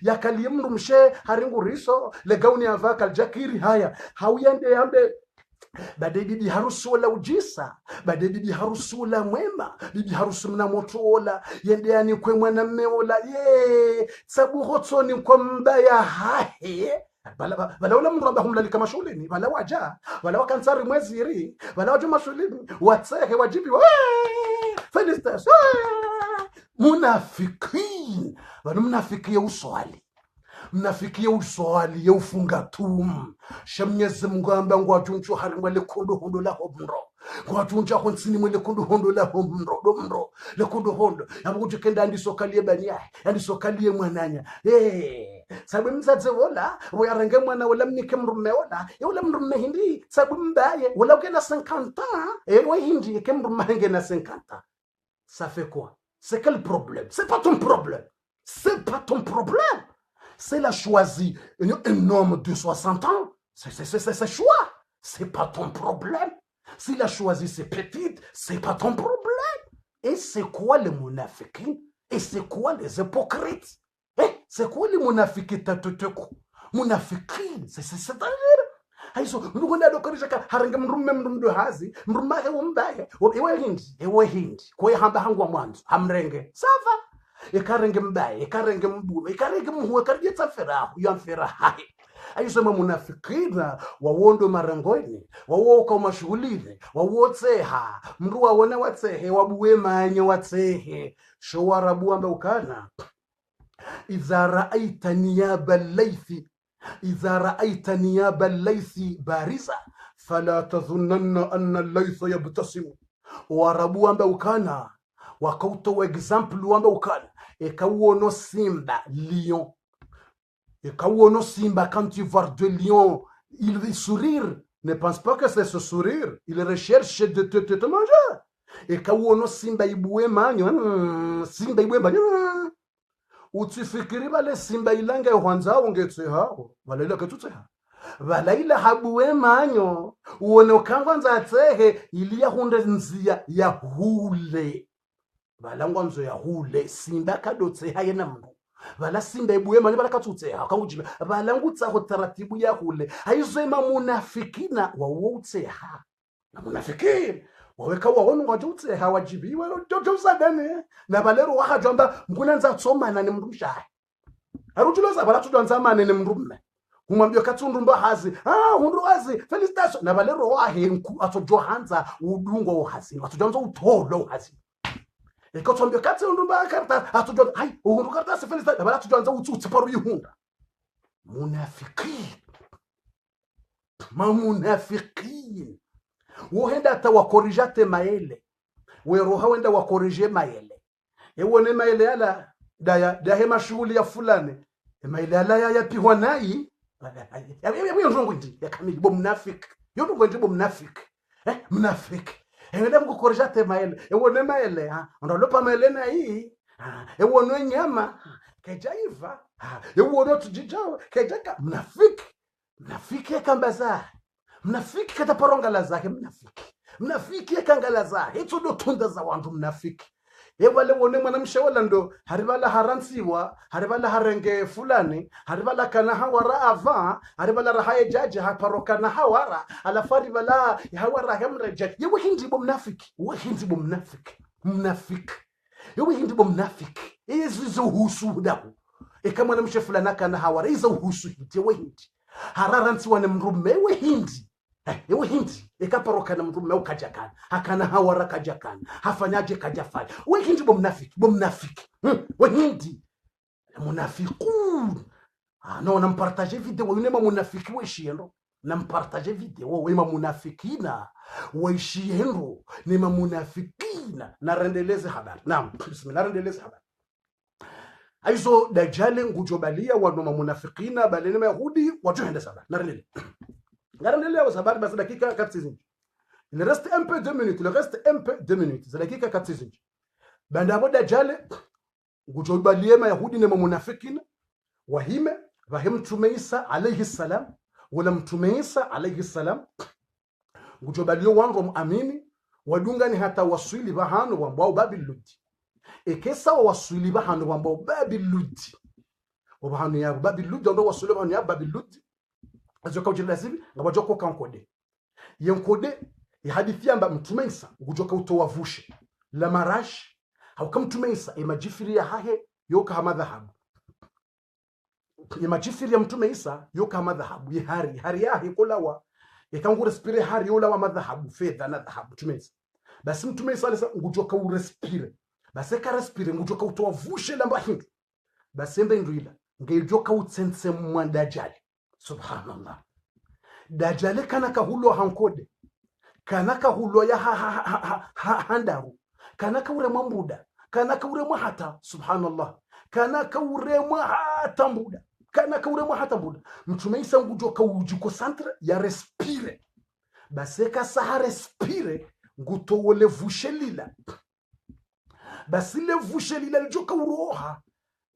yakalie mndu mshe haringu riso legauni avaka aljakiri haya hauyende yambe bade bibi harusi wala ujisa bade bibi harusi wala mwema bibi harusi mna motola yende yani kwe mwana mmeola sabu hotsoni kwa mbaya hahe bala wala mndu amba humlalika mashuleni bala waja bala wakansari mweziri bala waju mashuleni watsehe wajibi felicitas munafikin bana mnafikia uswali mnafikia uswali ufunga tum shamnyeze mngamba ngwajuncho harimwa lekondo hondo la homro ngwajuncha honsini mwe lekondo hondo la homro lekondo hondo yabuje kenda ndisokalie banya ndisokalie mwananya sabu mzadze wala uyarenge mwana wala mnike mrume wala wala mrume hindi sabu mbaye wala ukena 50 we hindi ke mrume henge na 50 ça fait quoi c'est quel problème c'est pas ton problème c'est la choisi un homme de 60 ans c'est choix c'est pas ton problème s'il a choisi ses petites c'est pas ton problème et c'est quoi les munafiqin et c'est quoi les hypocrites c'est quoi les munafiqin tatuteku munafiqin c'est-à-dire aiso ngunda dokorisha harange mrume hazi mrumahe umbaye ewe hindi kwa hamba hangwa mwanzo hamrenge sava ekarenge mbaye ekarenge mbulo ekarenge muwe karije tsafera yamfera hai ayisema munafikira wawondo marangoni wawoka mashughulini wawotseha mru wawona watsehe wabuwe manye watsehe showarabu amba ukana idha ra'aita niyaba laythi bariza fala tadhunanna anna laytha yabtasimu warabu amba ukana wakauto example wamba ukana ekawuono simba lion ekawuono simba quand tu vois de lion il sourire ne pense pas que c'est ce sourire il recherche de te manger ekawuono simba ibue manyo simba ibue manyo utifikiri bale simba ilanga hwanza ongetse hao balaila ketutseha balaila habuwe manyo uone kangwanza atsehe iliya hunde nzia ya hule balangwa nzo ya hule simba kadotse hayena mndu bala simba ebuye manje bala katutse akangujiba balangutsa ho taratibu ya hule haizema munafikina wawutse ha na munafikini waweka wawonu ngajutse hawajibiwe jojo sadane na balero wakajamba ngunanza tsomana ni mndu mshaye arujuloza bala tudwanza mane ni mndu mme kumwambia katundumba hazi hundu hazi felicitation na balero wahenku atojohanza udungo hazi atojanza utolo hazi ekotombyo kati undumba karta atujo hai undu karta se felisa bala tujanza utsi paru yihunda munafiqin wohenda ta wakorijate maele weroha wenda wakorije maele ewone maele ala daya hema shughuli ya fulani maele ala ya pihwa nai ya ndongo ndi ya kamili bo mnafik yondongo ndi bo mnafik mnafik ende mkukoresha temaele ewone maele ondolopa maele na hii ewone nyama kejaiva ewone tujijao kejaka mnafiki kambaza mnafiki kataparonga la zake mnafiki kangala za hizo ndo tunda za wandu mnafiki wale wone mwanamshe wala ndo haribala haransiwa haribala harenge fulani haribala kana hawara ava haribala rahaye jaji haparoka na hawara alafari bala hawara hemreje yewe hindi bo mnafiki we hindi bo mnafiki yewe hindi bo mnafiki izo husuda kama mwanamshe fulani kana hawara izo husu hindi we hindi hararansiwa ne mrume we hindi yewe hindi ekaparoka na mrume ukajakana hakana hawara kajakana hafanyaje kajafanya we hindi bo mnafiki we hindi munafiqun no nampartage video unema munafiki we shiendo nampartage video we munafikina we shiendo ni munafikina narendeleze habari naam bismillah narendeleze habari aizo dajjal ngujobalia wa munafikina balene mayahudi wajohenda sabari narendeleze wa sabari basi dakika 4 il reste un peu 2 minutes za dakika 4 banda abo dajjal ngujobalia mayahudi ni munafikina wahime Mtume Isa alayhi salam wala Mtume Isa alayhi salam ngujobalio wango muamini wadungani hata waswili bahano wambao babiludi ekesa waswili bahano wambao babiludi wabahano ya babiludi ndo waswili bahano ya babiludi azoka ujilasibi ngabajoko kankode yenkode ya hadithi amba Mtume Isa ngujoka utowavushe la marash hauka Mtume Isa imajifiri ya hahe yoka hamadhahabu imajifiri ya Mtume Isa yoka madhahabu hari yahe kulawa ikangu respire hari yola wa madhahabu fedha na dhahabu Mtume Isa basi Mtume Isa alisa ngujoka urespire basi ka respire ngujoka utowavushe lamba hindu basi embe ndwila ngejoka utsense mwa dajjal subhanallah dajjal kana kahulo hankode kana kahulo ya handaru kana kaure mambuda kana kaure hata subhanallah kana kaure hata mbuda kana kaure hata mbuda Mtume Isa ngujoka ujiko centre ya respire basi ka saha respire ngutowole vushelila basi le vushelila lijoka uroha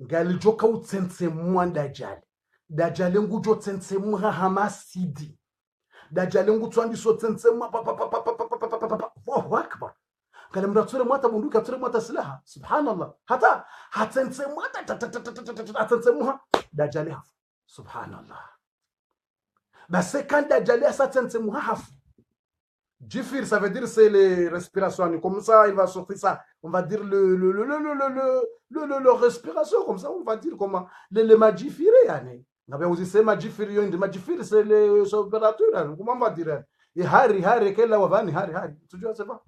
ngalijoka utsense mwa dajjal ngujo tsense mwa hamasidi dajjal ngutwandiso tsense mwa Allahu akbar kala mratsure mwata bunduki atsure mwata silaha subhanallah hata hatsense mwata hatsense mwa dajjal hafu subhanallah basi quand dajjal asatsense mwa hafu Jifir, ça veut dire c'est les respirations. Comme ça, il va sortir ça. On va dire le respiration. Comme ça, on va dire comment le majifiri. On va aussi c'est majifiri. Majifiri, c'est les opérateurs. Comment on va dire? Et hari, quelle la wavani, hari. Tu vois, c'est pas.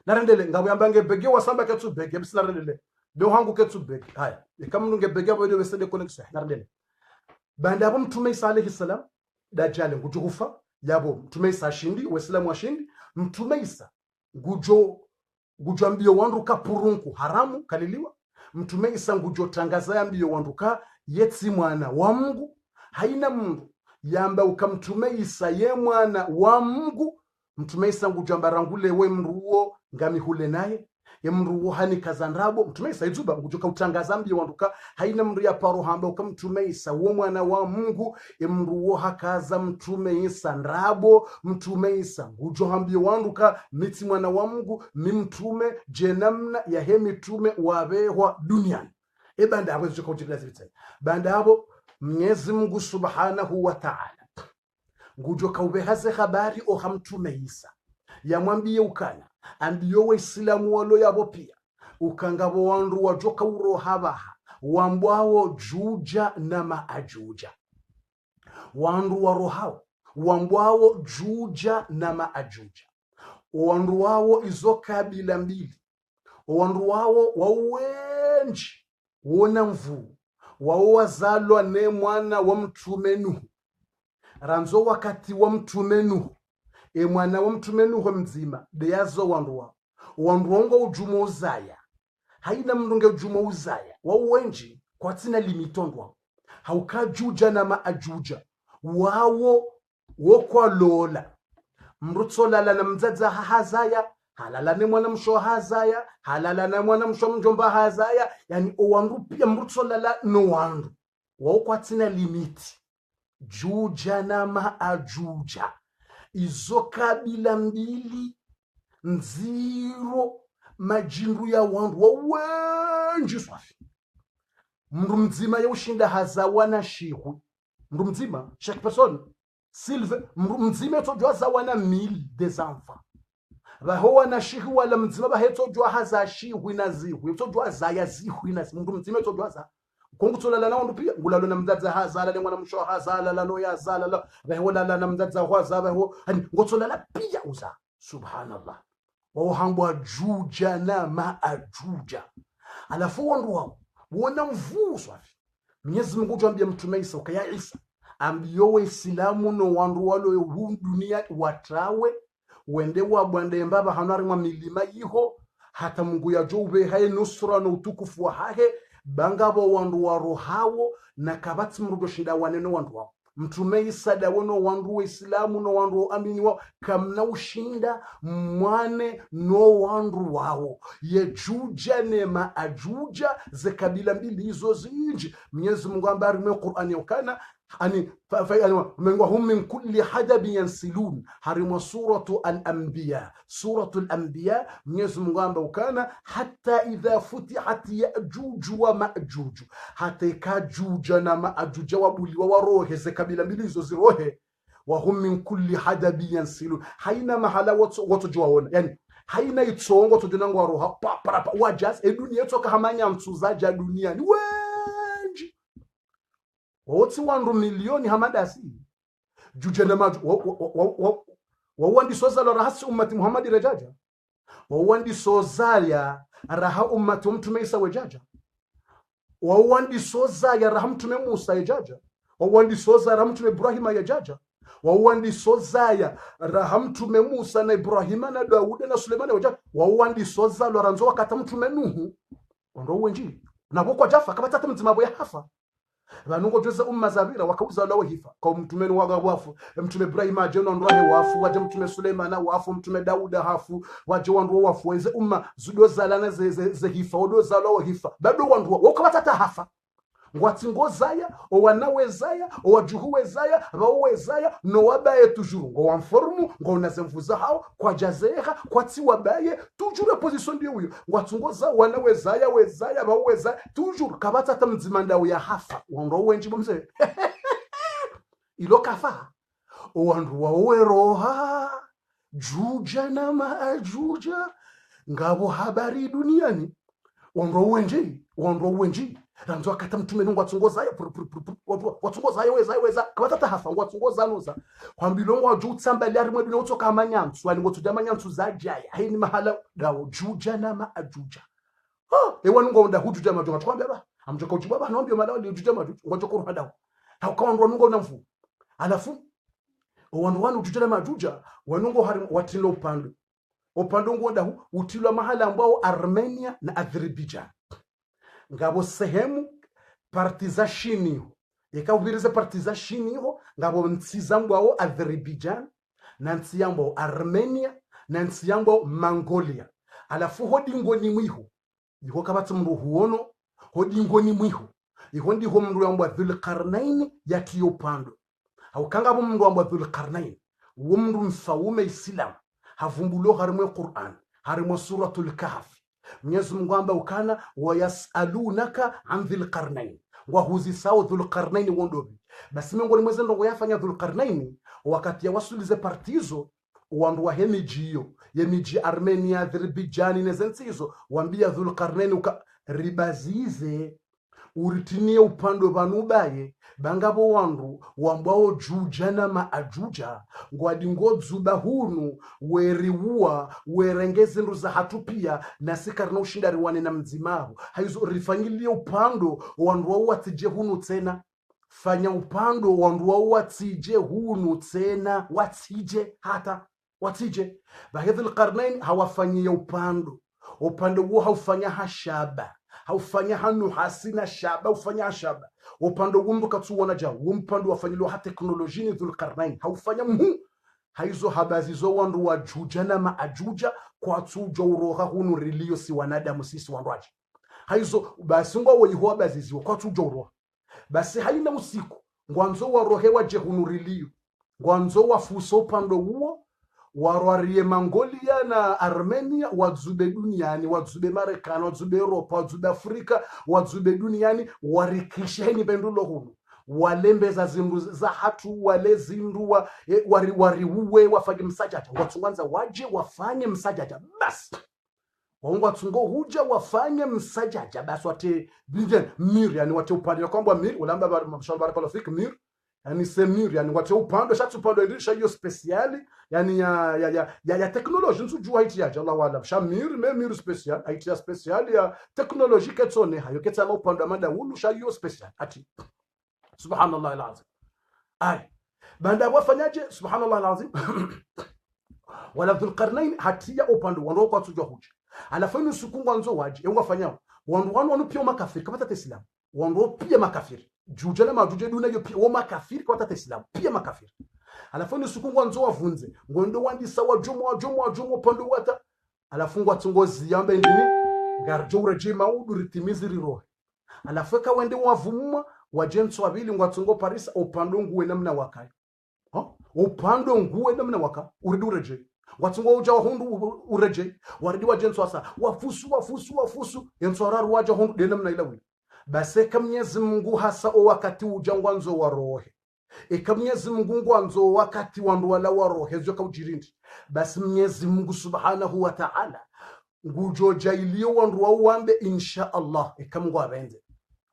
Narendele. Ngawe ambange bege wasamba ketsu bege. Bis narendele. Be hangu ketsu bege. Haya. Et comme nous bege abo de wese de connexion. Narendele. Banda abo Mtume Isa alayhi salam. Dajjal ngujufa. Yabo Mtume Isa ashindi waislamu washindi Mtume Isa gujo ambio wanduka purunku haramu kaliliwa Mtume Isa ngujo tangaza ambio wanduka yetsi mwana wa Mungu haina Mungu yamba ukamtume Isa ye mwana wa Mungu Mtume Isa ngujo ambarangule we mruo ngami hule naye ye mruo hani kazanrabo Mtume Isa izuba ngujo kautangaza ambio wanduka haina mru ya paro hamba ukamtume Isa wo mwana wa Mungu ye mruo hakaza Mtume Isa nrabo Mtume Isa ngujo hambio wanduka miti mwana wa Mungu mimtume jenamna ya hemi tume wabehwa duniani banda abo zuko kujilaza banda abo Mwenyezi Mungu Subhanahu wa Ta'ala ngujo kaubehaze habari o hamtume Isa yamwambie ukana ambiyo waislamu walo yabo pia ukangabo wandu wajoka urohabaha wambwao juja na maajuja wandu warohao wambwao juja na maajuja wandu wao izo kabila mbili wandu wao wawenji wona mvu wao wazalwa ne mwana wa Mtume Nuhu ranzo wakati wa Mtume Nuhu mwana wa Mtume Nuhu mzima deyazo wandu wango ujumo uzaya haina mndunge ujumo uzaya wawenji kwa tina limitondwa haukajuja na maajuja wao wokwa lola mrutsola na mzaza hazaya halala ne mwana msho hazaya halala na mwana msho mjomba hazaya yani owandu pia mrutsola no wandu wokwa tina limiti juja na maajuja izo kabila mbili nziro majindu ya wandu wa wenji swafi mndu mzima ya ushinda hazawa na shihu mndu mzima chaque personne Sylve mndu mzima yotojwa zawa na 1000 des enfants bahowa na shihu wala mzima bahetojwa haza shihu na zihu yotojwa zaya zihu na mndu mzima yotojwa za kongutsola na wandu pia ngulalo na mdadza hazala le mwana msho hazala la no ya zala la bahola la na mdadza hwaza baho ani ngotsola la pia uza subhanallah wahambwa juja na maajuja alafu wandu wao wona mvuzo afi Mwenyezi Mungu tuambia mtume Isa ukaya Isa ambiyo Waislamu no wandu walo hu dunia watrawe wende wa bwande mbaba hanari mwa milima yiho hata Mungu ya jobe haye nusra na utukufu wa hahe bangabo wandu waro hawo na kabati mrugo shinda waneno wandu wao mtume Isa dawono wandu Waislamu no wandu amini wao kamna ushinda mwane no wandu wao yejuja ne maajuja ze kabila mbili hizo zinji Mwenyezi Mungu ambari mwe Qur'ani ukana ani hum min kulli hadabi yansilun harimwa suratu al-anbiya Mwenyezi Mungu amba ukana hatta idha futihat ya'juj wa ma'juj hata ikajuja na ma'juj wabuliwa warohe ze kabila mbili hizo zirohe wa hum min kulli hadabi yansilun haina mahala watu juwaona yani haina itsongo tujunango waroha pa wajas dunia toka hamanya mtuzaja duniani wenji woti wandu milioni hamadasi jujana maju wawandi sozala rahasi ummati Muhammad rajaja wawandi sozaya raha ummati mtume Isa wajaja wawandi sozaya raha mtume Musa yajaja wawandi sozaya raha mtume Ibrahim yajaja wawandi sozaya raha mtume Musa na Ibrahim na Daud na Suleiman yajaja wawandi sozala ranzo wakata mtume Nuhu ndo wenji na boko jafa kabata mzima ya hafa banungo jose zabira wakauza lawo hifa kwa mtume waga wafu mtume Ibrahim ajeno ndohe wafu waje mtume Suleiman wafu mtume Dauda hafu waje wandu wafu weze zudo zalana ze hifa odo zalawo hifa bado wandu wakabata hafa ngwati ngozaya owanawezaya owajuhuwezaya bawezaya no wabaye toujours ngo wanformu ngo nazemvuza hao kwa jazeha kwa ti wabaye toujours position ndio huyo ngwati ngoza wanawezaya wezaya baweza toujours kabata tamzima ndawo ya hafa wando wenji bomze ilo kafa wandu waweroha juja na maajuja ngabo habari duniani wando wenji ranzo akata mtume nungu watungoza watungoza weza kabata hafa watungoza noza kwambilo waju tsambali ari mwedu notoka amanyantu wali ngotu amanyantu zajaya haini mahala dawo juja na maajuja ewanungo nda hujuja majuja twambia ba amjoka ujuba ba naomba mala wali juja majuja ngojoko ruhadawo hakaondwa nungo namfu alafu wanu juja na majuja wanungo hari watilo upando ngonda utilwa mahala ambao Armenia na Azerbaijan ngabo sehemu partiza shiniho yakubiriza partiza shiniho ngabo ntsizambo ao Azerbaijan na ntsiyambo Armenia na ntsiyambo Mongolia alafu hodingo ni mwiho iko kabati mru huono hodingo ni mwiho iko ndiho mru yambo Dhulqarnain yakiyopando au kangabo mru yambo Dhulqarnain wo mru mfaume Islam havumbulo harimwe Qur'an harimwe suratul Kahf Mwenyezi Mungu amba ukana wayasalunaka an Dhulqarnain wa huzisao Dhulqarnain wondobi basi mengoni mweze ndo yafanya Dhulqarnain wakati ya wasulize partizo wandu wa yemiji Armenia Azerbaijan nezenzizo wambia Dhulqarnain ribazize uritinie upando banubaye bangabo wandu wambao juja na maajuja ngwadi ngodzuba hunu weriwa werengeze nduza hatupia na sikarna ushindari wane na mzimahu haizo rifangilie upando wandu wao watije hunu tena fanya upando wandu wao watije hunu tena watije bahidhi Dhulqarnain hawafanyie upando huo haufanya hashaba haufanya hanu hasina shaba ufanya shaba upando gumbu katuona ja umpando wafanyilo ha teknolojini Dhulqarnain haufanya haizo habazi zo wandu wa juja na maajuja kwa tujo uroha hunu rilio si wanadamu sisi wanduaji haizo basi ngo weho bazizi kwa tujo uroha basi haina usiku ngwanzo wa rohe wa jehunu rilio ngwanzo wa fuso upando huo warwarie Mongolia na Armenia, wadzube duniani, wadzube Marekani, wadzube Europa, wadzube Afrika, wadzube duniani, warikisheni pendulo hunu walembeza zindu za hatu wale zindu wariuwe wafanye msajata watsunganza waje wafanye msajata basi waungwa tsungo huja wafanye msajata basi wate bijen mir yani wate upande kwamba mir ulamba mshamba baraka lafik mir yani se mir yani wate upande shatu upande ndisha hiyo speciali yani ya teknolojia nsuju haiti ya Allah wala shamir mir special haiti ya special ya teknolojia ketsone hayo ketsama upande mada hulu sha hiyo special ati subhanallah alazim ay banda wafanyaje subhanallah alazim wala dhul qarnain hatia upande wando kwa tujua huja alafanya sukungwa nzo waje yonga fanyao wanu pia makafiri kama tata islam wando pia makafiri jujana majuje duna yo pia makafiri kama tata islam pia makafiri alafanya sukungwa nzo wavunze ngondo wandi sawa jomo pande wata alafungwa tungozi yambe ndini garjo reje maudu ritimiziri roho alafeka wende wavumwa wajenso wabili ngwatungo Paris upando nguwe namna wakai upando nguwe namna waka uridi ureje watungo uja hundu ureje waridi wajenso asa wafusu yenso araru waja hundu de namna ilawi base kamnyezi Mungu hasa o wakati ujangwanzo wa rohe kamnyezi Mungu ngwanzo wakati wandu wala wa rohe zo kaujirindi basi Mwenyezi Mungu subhanahu wa ta'ala ngujoja iliyo wandu wa uambe insha Allah ikamngwa benze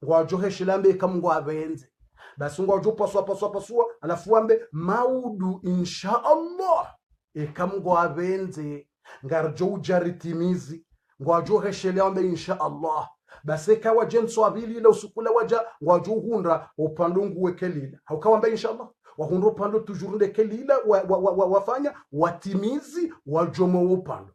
ngwajohe shilambe ikamngwa abenze basi ngwajo paswa alafu ambe maudu insha Allah ikamngwa abenze ngarjo ujaritimizi ngwajohe shilambe insha Allah basi kawa jenso abili ile usukula waja ngwajo hunda upandungu wekelila haukawamba insha Allah wahundu pando tujurunde kelila wafanya watimizi wajomo upando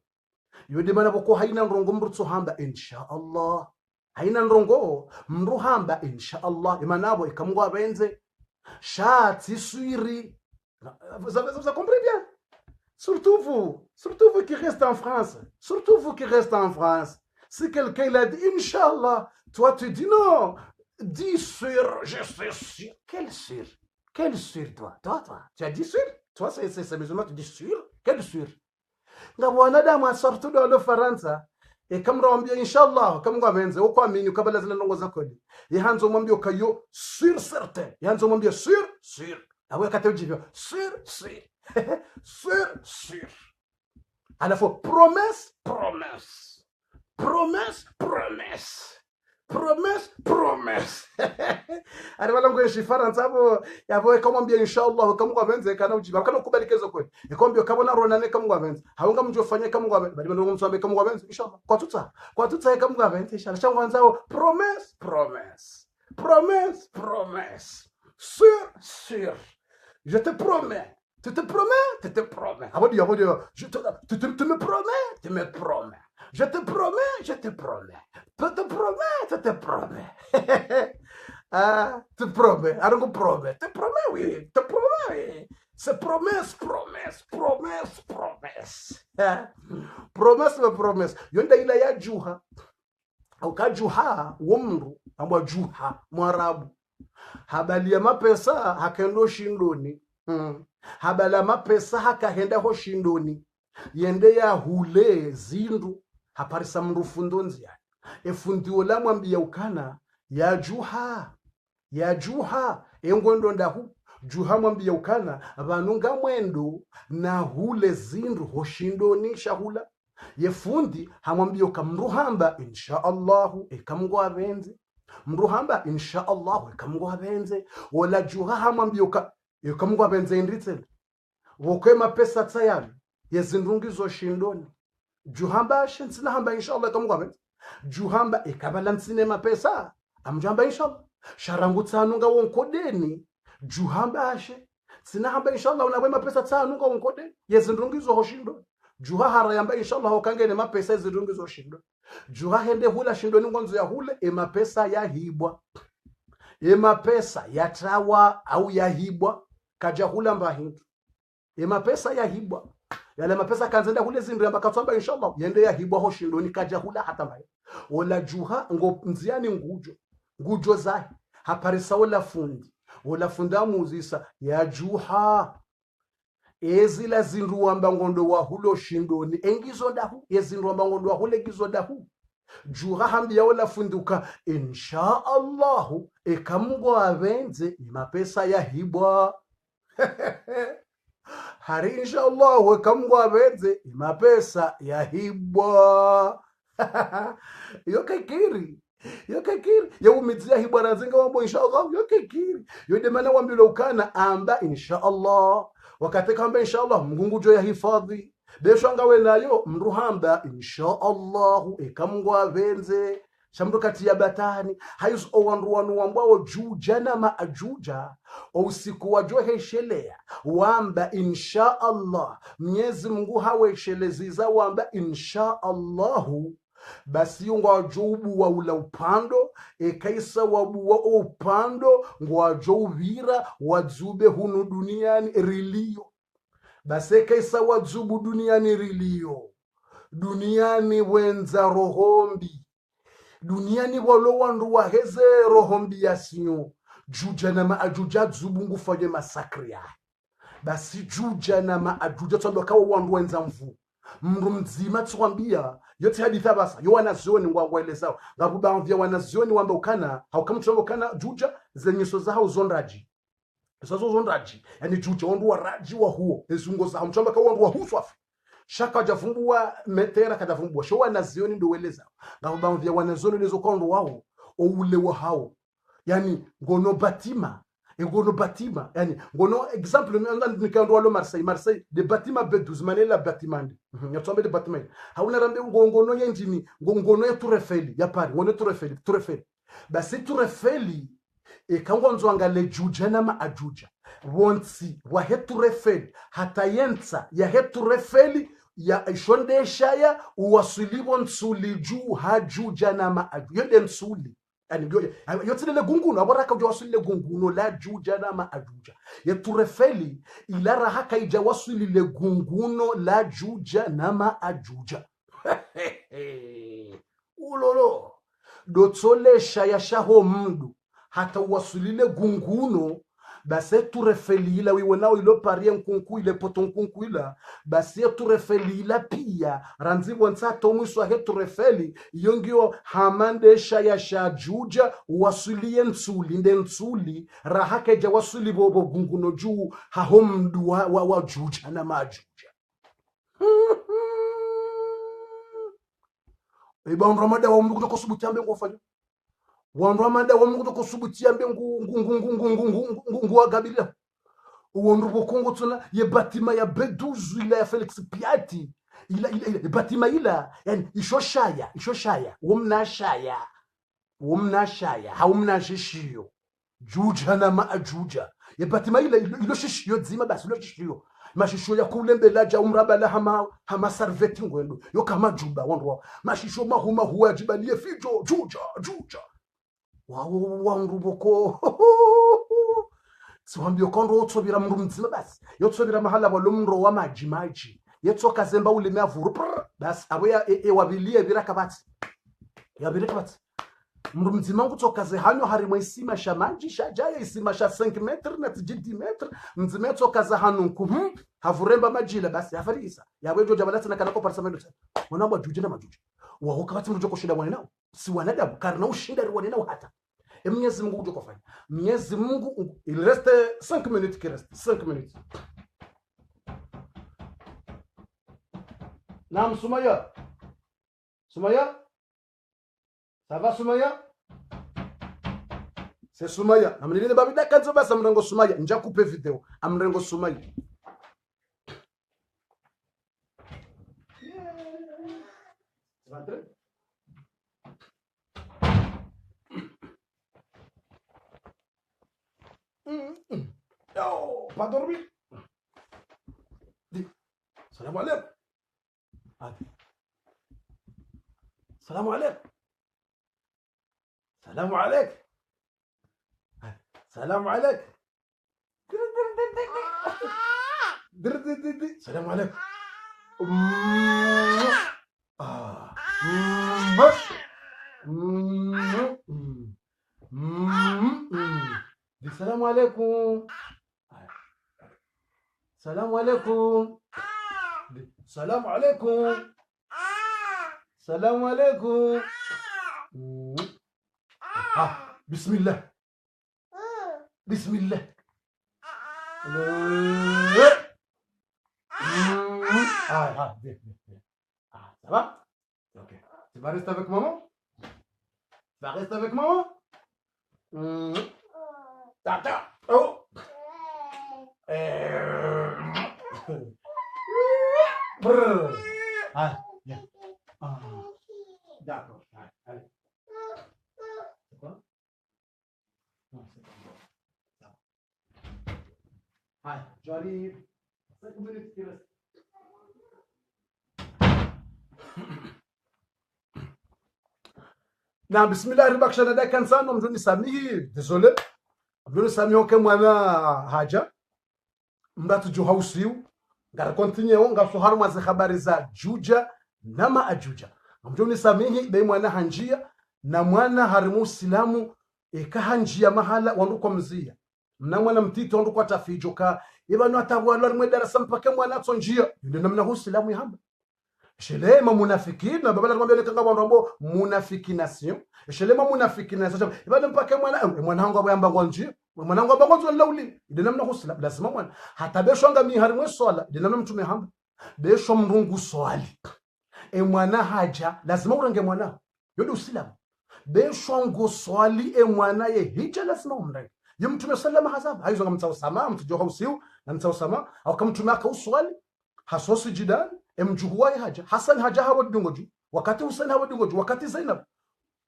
yode mana boko haina nrongo mrutso hamba insha Allah haina nrongo mruhamba insha Allah imanabo ikamngwa benze shati suiri vous comprenez bien surtout vous qui restez en France si quelqu'un il a dit inshallah toi tu dis non dis sûr je suis sûr quel sûr toi tu as dit sûr toi c'est musulman tu dis sûr quel sûr ngabona damu asortu do Faransa kamrambia inshallah kamngwa benze ukwamini ukabala zile ndongo zako yihanzo mwambie ukayo sur certain yihanzo mwambie sur awe katejivyo sur sur alafu promesse ari balango shi Faransa abo yabo kamwambia inshallah kamngwa benze kana ujiba kana ukubalikezwa kweli ikwambia kabona ronane kamngwa benze haunga mjofanye kamngwa benze bali ndo mswambe kamngwa benze inshallah kwa tutsa kamngwa benze inshallah shangwanzao promesse sur je te promets tu te promets abodio tu me promets je te promets tu te promets ah tu promets arongo promets te promets oui c'est promesse promesse yonda ila ya juha ukajuha womru ambwa juha mwarabu habali ya mapesa hakendo shindoni habala mapesa hakahenda ho shindoni yende ya hule zindu haparisa mrufundozi ya efundio la mwambia ukana ya juha engondo ndahu juha mwambia ukana vanunga mwendo na hule zindu ho shindoni shahula yefundi hamwambia ukamruhamba insha Allah ikamngwa benze mruhamba insha Allah ikamngwa benze wala juha hamwambia ukamngwa benze indritse wokema pesa tayari yezindungizo shindoni juhamba shintsina hamba inshallah ikamngwa benze juhamba ikabala nsine mapesa amjamba inshallah sharangu tsanunga wonkodeni juhamba ashe sina hamba inshallah unawe mapesa tsanunga wonkodeni yezindungizo hoshindoni juha harayamba inshallah hokangene mapesa yezindungizo shindo juha hende hula shindoni ngonzo ya hule mapesa yahibwa mapesa yatawa au yahibwa kaja hula mbahindu mapesa yahibwa yale mapesa kanzenda hule zindu yamba katsamba inshallah yende yahibwa ho shindoni kaja hula hata mbaye ola juha ngo nziani ngujo zahi haparisa ola fundi muzisa ya juha ezila zindu wamba ngondo wa hulo shindoni engizo dahu yezindu wamba ngondo wa hule gizo dahu juha hambi ya wala funduka insha Allahu ekamungo avenze imapesa ya hibwa hari insha Allahu ekamungo avenze imapesa ya hibwa yokekiri yaumidzia hibwana zinga wambo insha Allah yokekiri yodemana wambilo ukana amba insha Allah wakati kamba insha Allah mgungu jo ya hifadhi beshwanga wenayo mruhamba insha Allah ekamngwa avenze shamdo kati ya batani hayus owanruwanu wambao juja na maajuja usiku wajo heshelea wamba insha Allah Mwenyezi Mungu hawesheleziza wamba insha Allahu basi ngwajobu wa ula upando ekaisa wabuwa upando ngwajovira wadzube hunu duniani rilio basi ekaisa wadzubu duniani rilio duniani wenza rohombi duniani walo wandu waheze rohombi yasinyo juja na maajuja dzubu ngufanye masakri ya basi juja na maajuja tsando kawo wandu wenza mvu mndu mzima tswambia yote haditha basa yo wanazioni ngwaelezao ngabubamvya wanazioni wamba ukana haukamtshongo ukana juja zenyiso zao zondaji sazo zondaji yani juja wandu waraji wa huo ezungo za mchamba ka wandu wa huswafi shaka javumbua metera kadavumbua sho wanazioni ndo welezao ngabubamvya wanazioni lezo kondo wao oule wa hao yani ngono batima yani ngono exemple nikando walo Marseille de batima B12 manela batimandi yatombe de batima hauna rambe ngono yenjini ngono ya Tour Eiffel ya Paris ngono Tour Eiffel basi Tour Eiffel ekangwanzo angale juja na maajuja wonsi wa Tour Eiffel hata yensa ya Tour Eiffel ya ishonde shaya uwasulibo nsuli juu hajuja na maajuja yode nsuli yani yotsile gunguno aboraka uja wasuli gunguno la juja na maajuja ya Tour Eiffel ilara haka ija wasuli le gunguno la juja na maajuja ulolo dotsolesha ya shaho mdu hata wasulile gunguno basi Tour Eiffel ila wiwonao ilo parie nkunku ile poto nkunku ila basi Tour Eiffel ila pia ranzibo nsato mwiswa Tour Eiffel yongio hamandesha ya shajuja wasulie nsuli nde nsuli rahake ja wasuli bobo gunguno juu hahomdu wa juja na majuja iba mramada wa mdu kutoka subuti ambe ngofanya wandu amanda wa mungu kusubuti ambe ngu agabila wandu bokongo tsona ye batima ya B12 ila ya Felix Piatti ila batima ila yani ishoshaya womnashaya haumnashishiyo juja na maajuja ye batima ila ilo shishiyo dzima basi ilo shishiyo mashisho ya kulembela ja umrabala hama sarveti ngwendo yo kama juba wandu mashisho mahuma huwa jibalie fijo juja wandu boko siwambio kondo otsobira mndu mzima basi yotsobira mahala walomro wa maji yetsoka zemba ule meavuru basi aboya wabilie biraka bati mndu mzima ngutsoka ze hanyo harimwe isima sha manji shajaya isima sha 5 metre na 10 metre mzima yetsoka za hanunku havuremba majila basi yafarisa yawejo jabalati na kanako parsamendo wanabwa juje na majuja wao kabati mndu joko mwana nao si wanadamu karna ushinda riwane nao hata Mwenyezi Mungu ujo kufanya Mwenyezi Mungu il reste 5 minutes qui reste 5 minutes Naam Sumaya ça va Sumaya c'est Sumaya amnilile babida kanzo basa mrengo Sumaya nja kupe video amrengo Sumaya Oh, pas dormi. Dis, salam alaikum. Salam alaikum. Salam alaikum. Salam alaikum. Salam alaikum. Salam alaikum. Salamu alaikum. Salamu alaikum. Salamu alaikum. Bismillah. Bismillah. Ça va? Ok. Tu vas rester avec maman? Tu vas rester avec maman? Tata. Oh. Viens. D'accord. Allez. C'est quoi? Non, c'est pas bon. Ça va. Allez, j'arrive. 5 minutes qui restent. Na bismillah ribakshana da kan sano mjoni samihi désolé mjoni samihi oke mwana haja mbatu jo hausiu ngara continue nga so harma za habari za Juja na Maajuja mjoni samihi be mwana hanjia na mwana harimu Islamu ekahanjia mahala wandu kwa mzia mna mwana mtito wandu kwa tafijoka ibanu atabwala rimwe darasa mpake mwana tsonjia ndio namna Islamu yahamba shelema munafikina babala ngombe kanga bantu abo munafikination shelema munafikination ibana mpake mwana wangu abayamba ngonji mwana wangu abangozo lawli ide namna kusila lazima mwana hata beshwanga miharimwe swala ide namna mtume hamba besho mrungu swali mwana haja lazima urange mwana yodi usilamu beshwango swali mwana ye hija lazima umrange yumtume sallama hazaba haizo ngamtsaw sama mtujoha usiu na mtsaw sama au kama mtume akawswali hasosi jidani mjuhuwai haja Hassan haja hawa dungoju wakati Hussein hawa dungoju wakati Zainab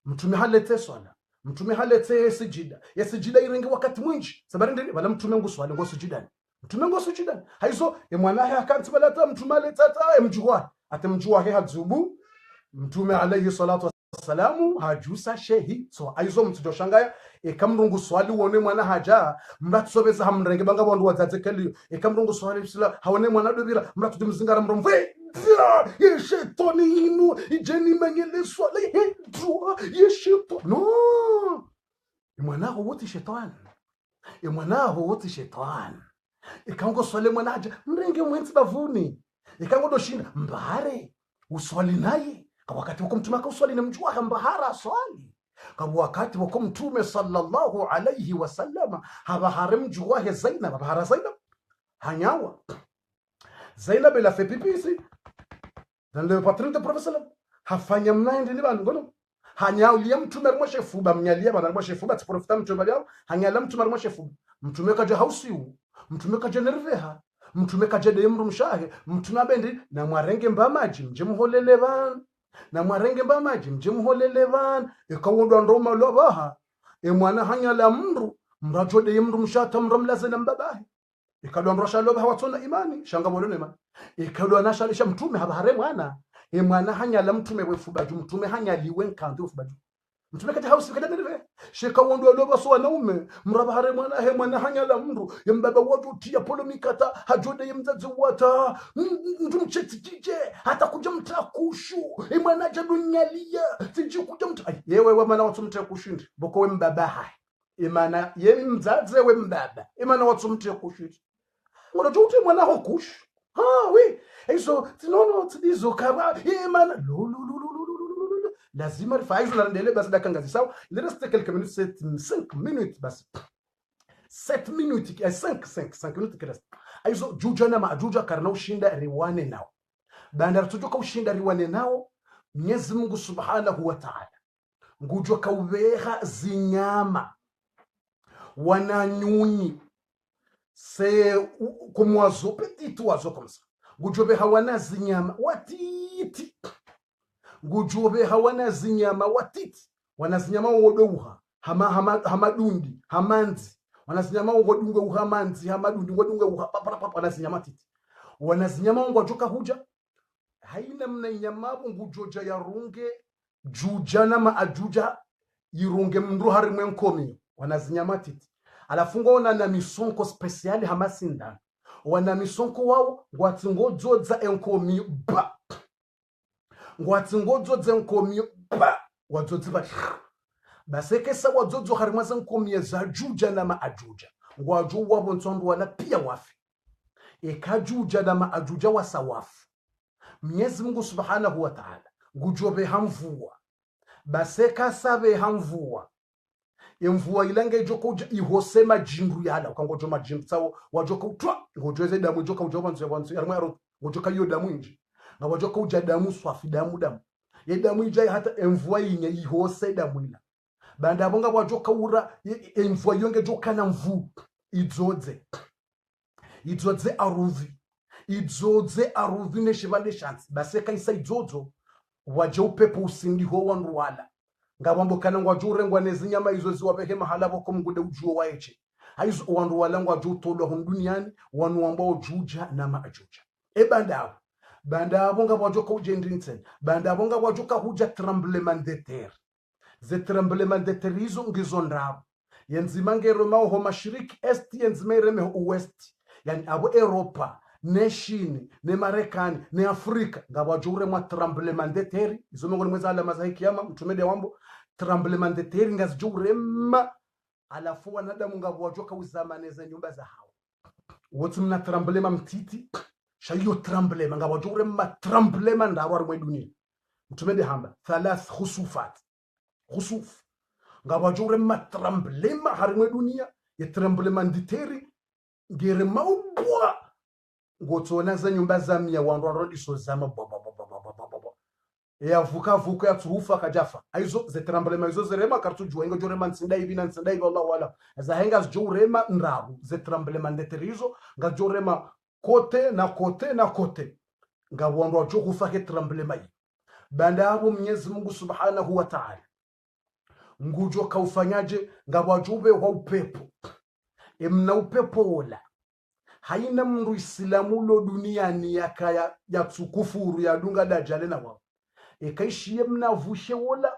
mtume halete swala mtume halete sijida ya sijida iringi wakati mwingi sabari ndini wala mtume nguswali ngo sijidani mtume ngo sijidani haizo mwana ya kanti balata mtume letata mjuhuwai ate mjuhuwai hazubu mtume alayhi salatu wasalamu hajusa shehi so haizo mtujoshangaya ekamrungu swali wone mwana haja mratsobeza hamrenge banga bandu wadzadzekeliyo ekamrungu swali bisila hawone mwana dobira mratudimzingara mromve yeshetani inu ijeni mengele swali hedwa yeshetani no mwana wote shetani mwana wote shetani ekango swali mwana haja mrenge mwenzi bavuni ekango doshinda mbare uswali naye kwa wakati wako mtume akaswali na mjua mbahara swali kwa wakati wako mtume sallallahu alayhi wasallam habahare mjua Zainab habahara Zainab hanyawa Zainab la fait pipi ici dans le patron de professeur hafanya mnaende ni bantu ngono hanyawa liya mtume mwishe fuba mnyalia bana mwishe fuba tiprofita mtume yao hanyala mtume mwishe fuba mtume kaja hausiu mtume kaja nerveha mtume kaja demru mshahe mtume abendi na mwarenge mbamaji mje muholele bana na mwarenge mbamaji mje muholele bana ekawondwa ndoma lobaha mwana hanyala mru mrajode mru mshata mramlaze na mbabahi ikadwa mrasha lobaha watona imani shanga bolone imani ikadwa nashalisha mtume habahare mwana mwana hanyala mtume wefubaju mtume hanyaliwe nkandi wefubaju mtume kati hausi kada nilve sheka wondo loba so wanaume mrabahare mwana hanyala mru yembaba watu tia polomikata hajode yemzazi wata mtumcheti kije hata kuja mtakushu mwana jadunyalia siji kuja yewe we mwana watu mtakushindi boko we mbaba imana yemzazi we mbaba imana watu mtakushindi ngono jote mwana hokush oui hizo tinono tidizo kaba imana lazima rifaizo na ndele basi dakika ngazi sawa il reste quelques minutes 5 minutes basi 7 minutes 5 minutes kila aizo Juja na Maajuja karna ushinda riwane nao bandar tujoka ushinda riwane nao Mwenyezi Mungu Subhanahu wa Ta'ala ngujo kaubeha zinyama wananyunyi se kumwazo petit oiseau comme ça ngujo beha wana zinyama watiti ngujobe hawana zinyama watiti wanazinyama wodouha hamadundi hamanzi wanazinyama wodunge uhamanzi hamadundi wodunge uha wanazinyama titi wanazinyama ngojoka huja haina mna nyamabo ngujoja ya runge Juja na Maajuja yirunge mndu harimwe nkomi wanazinyama titi alafunga ona na misonko speciali hamasinda wana misonko wao ngwatsingodzodza enkomi ba ngwatsingodzo zenkomi ba wadzodzi ba baseke sa wadzodzo harimwa zenkomi za Juja na Maajuja ngwaju wabo ntsongo wala pia wafi ekajuja na maajuja wa sawafu. Mwenyezi Mungu subhanahu wa ta'ala ngujobe hamvua baseka sabe hamvua emvua ilange joko ihosema jindu yala ukangojo majindu sawo wajoko utwa ngojeze damu joka ujoba nzo wanzo yarmaro ngojoka yo damu inji na wajoka uja damu swafi damu ye damu ija hata emvua inye ihose damu ila banda bonga wajoka ura emvua yonge joka na mvu idzodze arudhi neshivande shansi baseka isa idzodzo waje upepo usindiho wanruwala ngabambo kana ngwaje urengwa nezinyama izo ziwapehe mahala boko mgude ujuo waeche haizo wanruwala ngwaje utolwa hon duniani wanuamba ujuja na maajuja banda abo ngabwaje ko ujendrinsen banda abo ngabwaje ka huja tremblement de terre ze tremblement de terre izo ngizo ndabo yenzima ngero maho ho mashiriki est yenzima ireme ho west yani abo Europa neshini ne Marekani ne Afrika ngabajure mwa tremblement de terre izo ngoni mweza alama za kiyama mtumede wambo tremblement de terre ngazijure ma alafu wanadamu ngabwajoka uzamaneza nyumba za hao wote mna tremblement mtiti shayo tremblement ngabajure ma tremblement ndawari mwe dunia mtumede hamba thalath khusuf ngabajure ma tremblement harimwe dunia ya tremblement de terre ngere maubwa ngotsona za nyumba za mia wandu iso zama ya vuka ya turufa kajafa aizo ze tremblement izo zerema kartu juengo jorema nsindai hivi na nsindai wallahu wala za henga jorema ndabu ze tremblement de terizo nga jorema kote na kote nga wandu wajo kufa ke tremblement banda hapo Mwenyezi Mungu Subhanahu wa Ta'ala ngujo kaufanyaje nga wajube wa upepo emna upepo wala haina mndu Islamu lo duniani yakaya ya tsukufuru ya dunga dajale na wao ekaishie mnavushe wala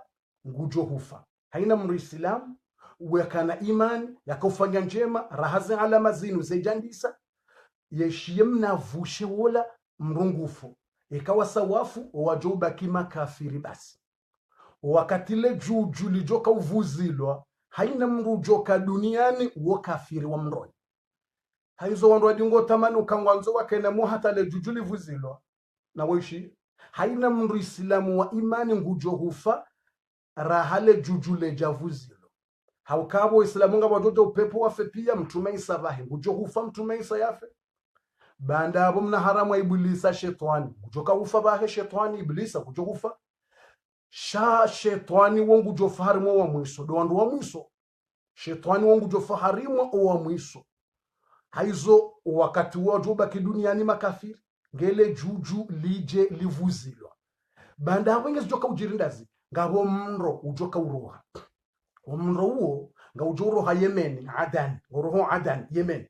ngujo hufa haina mndu Islamu wekana imani yakufanya njema rahazi alama zinu zejandisa yeshie mnavushe wala mrungufu ikawa sawafu wajoba kima kafiri basi wakati le juju lijoka uvuzilwa haina mndu joka duniani wo kafiri wa mroni haizo wandu wadingo tamani ukangwanzo wakene mo hata le jujuli vuzilwa na wishi haina mndu Islamu wa imani ngujo hufa rahale jujule javuzilo haukabo Islamu nga wajojo upepo wafe pia mtume Isa vahe ngujo hufa mtume Isa yafe banda abo mna haramu wa ibilisa shetani ngujoka hufa vahe shetani ibilisa ngujo hufa shetani wangu jofa harimu wa mwiso do wandu wa mwiso shetani wangu jofa harimu wa mwiso haizo wakati wajoba kiduniani makafiri ngele juju lije livuzilwa banda hapo ngezi joka ujirindazi ngabo mro ujoka uroha omro uo nga ujoroha Yemen Adan Yemen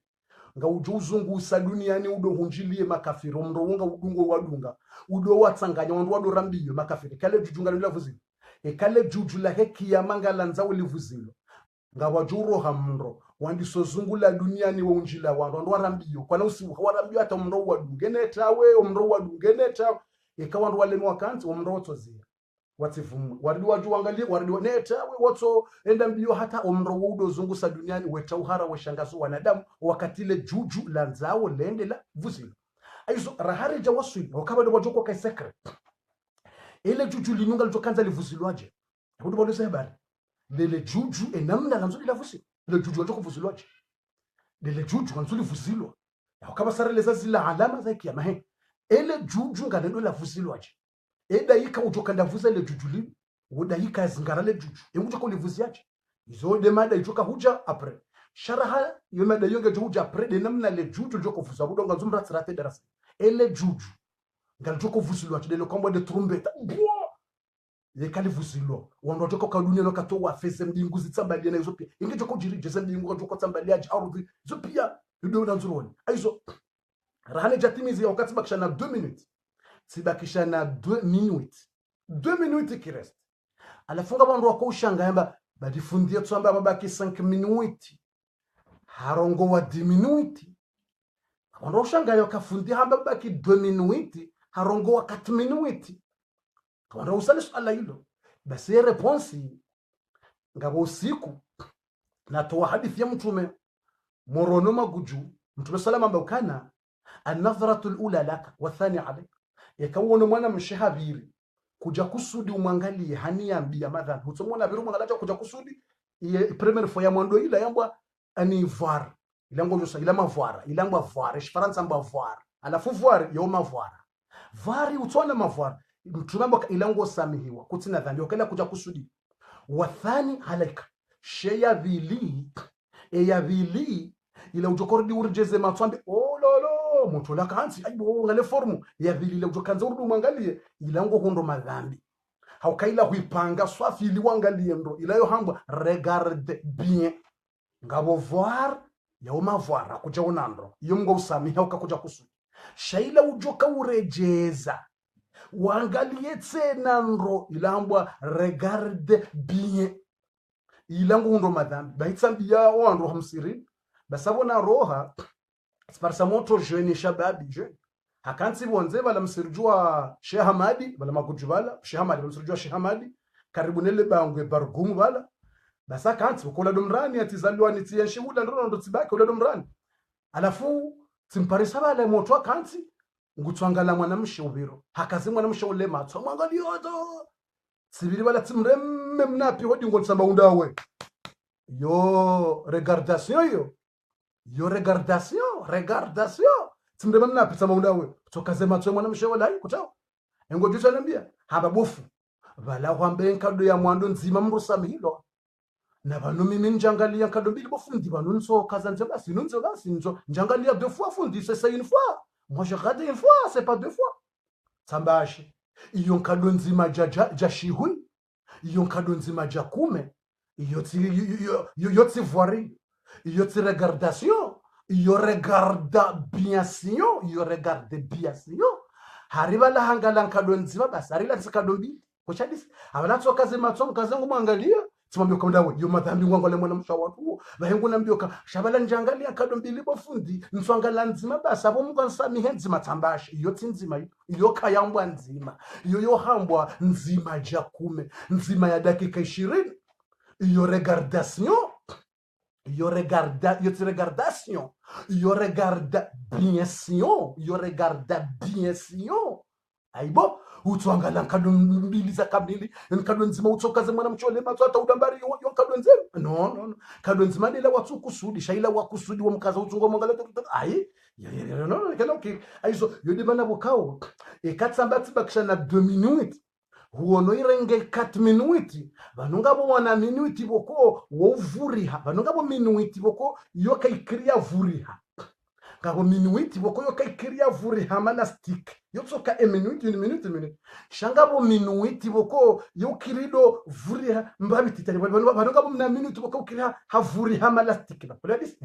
nga ujuzungusa duniani udo hunjilie makafiri omro unga udungo wadunga udo watsanganya wandu wado rambiyo makafiri kale jujunga livuzilwa kale juju la heki ya mangala nzawo livuzilwa nga wajoroha mro wandiso zungula duniani wa unjila wandu warambiyo kwa nausi warambiyo hata mro wadungeneta we omro wadungeneta wandu wale mwakanti omro otozia watifumu waridi waju wangalie waridi neta we woto enda mbio hata omro wudo zungusa duniani weta uhara washangazo wanadamu wakatile juju la nzao lende la vuzilo aizo rahari jawaswi wakabado wajoko kai secret ile juju linunga lijokanza livuzilwaje hudu bado sebari lele juju enamna lanzo la vuzilo le juju wajoko vuzilwaje lele juju kanzo livuzilwa yakaba sare leza zila alama za kiyama he ele juju nganendo la vuzilwaje edaika utokanda vuza le juju lini udaika zingara le juju enguja ko livuziaje izo de mada itoka huja apre sharaha yomada yonge huja apre de namna le juju joko vuza budonga zumra trate darasa ele juju ngal joko vuzilwa de le combo de trombeta ye kali vuzilwa wando joko ka dunia lokato wa feze mbinguzi tsambalia na izopia inge joko jiri jeze mbingu joko tsambalia arudhi zopia yudo na nzuroni aizo rahane jatimizi wakati bakisha na 2 minutes sibakisha na 2 minutes qui reste alafunga bandu wako ushanga yamba badifundia tsamba babaki 5 minutes harongo wa 10 minutes bandu ushanga yokafundia hamba babaki 2 minutes harongo wa 4 minutes bandu usali swala hilo basi response ngabo usiku natoa hadithi ya mtume morono maguju mtume salama mbokana an-nadhratu al-ula laka wa thani alayk, yakawona mwana mshahabiri kuja kusudi umwangalie hania mbia madhan hutomona biru mwangalacha kuja kusudi ye premier fois ya mwando ila yambwa ani voir ilango josa ila mavwara ilangwa voir Faransa mba voir alafu voir yo mavwara vari utona mavwara mtumambo ilango samihiwa kutina dhambi okela kuja kusudi wathani halaika sheya vili ya vili ila ujokordi urjeze matwambi ololo mutola kansi aibo ngale formu ya vili ila ujokanza urdu mwangalie ilango hundo madhambi haukaila huipanga swafi ili wangalie ndo ila yo hambwa regarde bien ngabo voir ya umavwara kuja unandro iyo mgo usamiha ukakuja kusudi shaila ujoka urejeza wangalie tena ndo ilambwa regarde bien ilango hundo madhambi baitsambiya wandro hamsiri basabona roha sparsa moto jeune shababi jeune hakansi bonze bala msirjua Sheikh Hamadi bala makujubala Sheikh Hamadi msirjua Sheikh Hamadi karibu nele bangwe bargumu bala basa kansi ukola domrani atizalwa nitie shihula ndo tibaki ukola domrani alafu timparisa bala moto kansi ngutwangala mwanamshe ubiro hakazi mwanamshe ule matwa mwangali yoto sibiri bala timremme mnapi hodi ngotsamba undawe yo regardation yo regardation timremme mnapi tsamba undawe tokaze matwa mwanamshe wala kutao ngo jusa nambia haba bofu bala kwambe nkado ya mwando nzima mrusami hilo na banu mimi njangalia nkado mbili bofu ndi banu nso kaza basi nso njangalia deux fois fundi c'est une fois moi je regarde une fois c'est pas deux fois tambashi iyo nkado nzima ja shihui iyo nkado nzima ja kume iyo ti voirie iyo ti regardation iyo regarde bien hariba la hangala nkado nzima basi harila nsikado mbili kochadisi abala tsoka zema tsonga zangu mwangalia timambio kamdawe yo madhambi ngwangole mwana mshawatu bahengu nambioka shabala njangalia nkado mbili bofundi nswangala nzima basi abo mungu nsami henzi matambashi iyo tinzima iyo kayambwa nzima iyo yo hambwa nzima jakume nzima ya dakika 20 iyo regardation yo regarda bien aibo utwangala nkado mbili za kamili nkado nzima utsokaze mwana mchole matwata udambari yo nkado nzima no nkado nzima lela watu kusudi shaila wakusudi wa mkaza utungo mangala ai no kana okay aizo yodi bana bokao ekatsamba tibakisha na 2 minutes huono irenge 4 minutes vanonga bo 1 minute boko wo vuriha vanonga bo minute boko yo kaikria vuriha kako minute boko yo kaikria vuriha malastic yo tsoka 1 minute shanga bo minute boko yo kirido vuriha mbabi titali vanonga bo 1 minute boko kiriha ha vuriha malastic ba polisi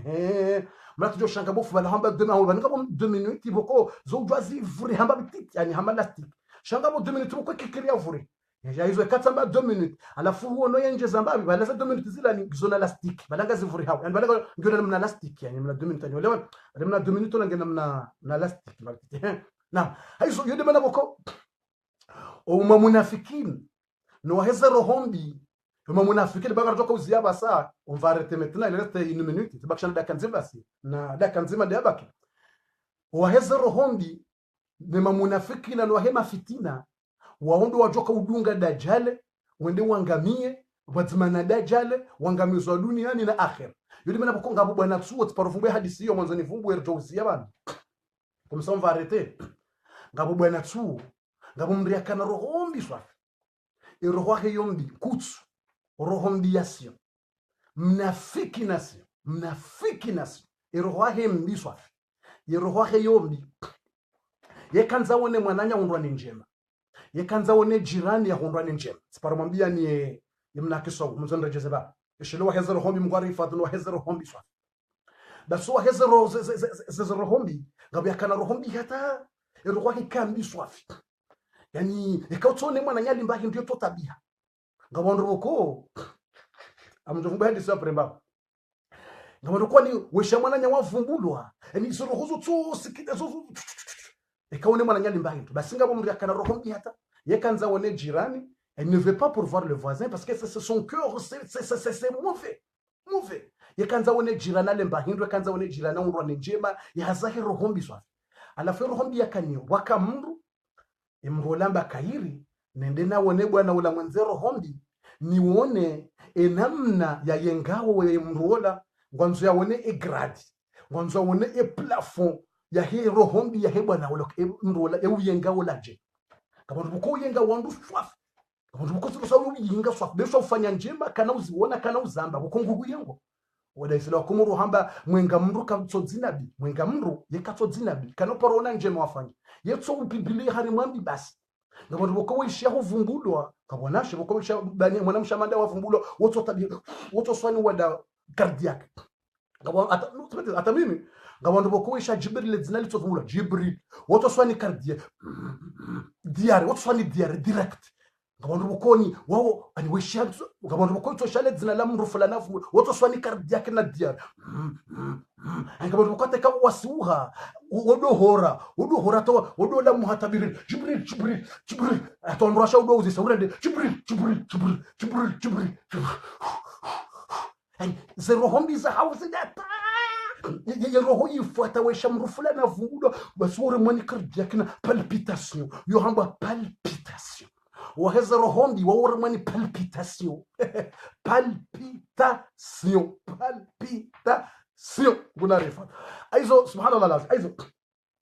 mara jo shanga bo fala hamba dema vanonga bo 2 minutes boko zo jwazi vuriha mbabi titani ha malastic shanga bo 2 minutes boko kikiria vuri ya hizo katamba 2 minutes alafu huo no yenje zambabi balaza 2 minutes zila ni zona elastic balanga zivuri hapo yani balanga ngona mna elastic yani mna 2 minutes yani wala mna 2 minutes ngena mna elastic na hizo yode bana boko o munafikini no heza rohombi kama munafikini baka kutoka uziaba saa on va arrêter maintenant il reste 1 minute tibakishana dakika nzima basi na dakika nzima ndio baki wa heza rohombi nema munafiki na hema fitina waondo wajoka udunga dajale wende wangamie watimana dajale wangamizwa duniani na akhira yodi mena bokonga bo bwana tsuo tiparofumbe hadisi yo mwanzo nivumbu erjousia bana komsa on va arrêter ngabo bwana tsuo ngabo mria kana rohombi swafi roho yake yombi kutsu rohombi yasio mnafiki nasio roho yake mbi swafi roho yake yombi yekanza wone mwananya undwa ni njema yekanza wone jirani ya undwa ni njema siparomwambia ni yemnakiso mzonda jezeba ishilo hezero hombi mngwari fadhilo hezero hombi swa baso hezero hombi ngabe yakana rohombi hata roho yake kambi swafi yani ikautone mwananya limbahi ndio totabia ngabondo boko amjovumba hadi swa premba ngabondo kwani wesha mwananya wavumbulwa yani soro hozo tso sikita zo ekaone mwana nyali mbahi tu basi ngabo mria kana roho hata yekanza wone jirani elle ne veut pas pour voir le voisin parce que c'est son cœur c'est mauvais yekanza wone jirani ale mbahi ndo yekanza wone jirani undwa ni njema yazahi roho mbiswa alafu rohombi yakanyo wakamru imrolamba kairi nende nawone bwana ula mwenzero hombi niwone enamna ya yengawo we mrola ngwanzo yawone egradi ngwanzo yawone plafond ya he rohombi ya he bwana ula mrola uyengawo laje kabantu buko uyenga wandu swaf kabantu buko so uyinga swaf besho ufanya njema kana uziona kana uzamba buko ngugu yengo wada isila kumuru hamba mwenga mru katsodzinabi mwenga mru yekatsodzinabi kana porona njema wafanya yetso upibili hari mwambi basi ngabantu boko wisha huvumbulwa kabonashe boko wisha bani mwana mshamanda wavumbulwa woto tabi woto swani wada cardiac ngabo ata mimi ngabantu boko wisha jibril zinali tsovumbulwa jibril woto swani cardiac diare woto swani diare direct ngabantu bokoni wawo ani wisha ngabantu boko to shale zina la mru fulana woto swani cardiac na diare ngabantu boko teka wasuha odohora to odola muhatabiri jibril atonrasha odozi saurende jibril zero hombi za hauzi data ye roho yifuata wesha mrufula na vudo basore mani cardiac na palpitation yo hamba palpitation wa heza rohombi wa wore mani palpitation gunarifa aizo subhanallah lazim aizo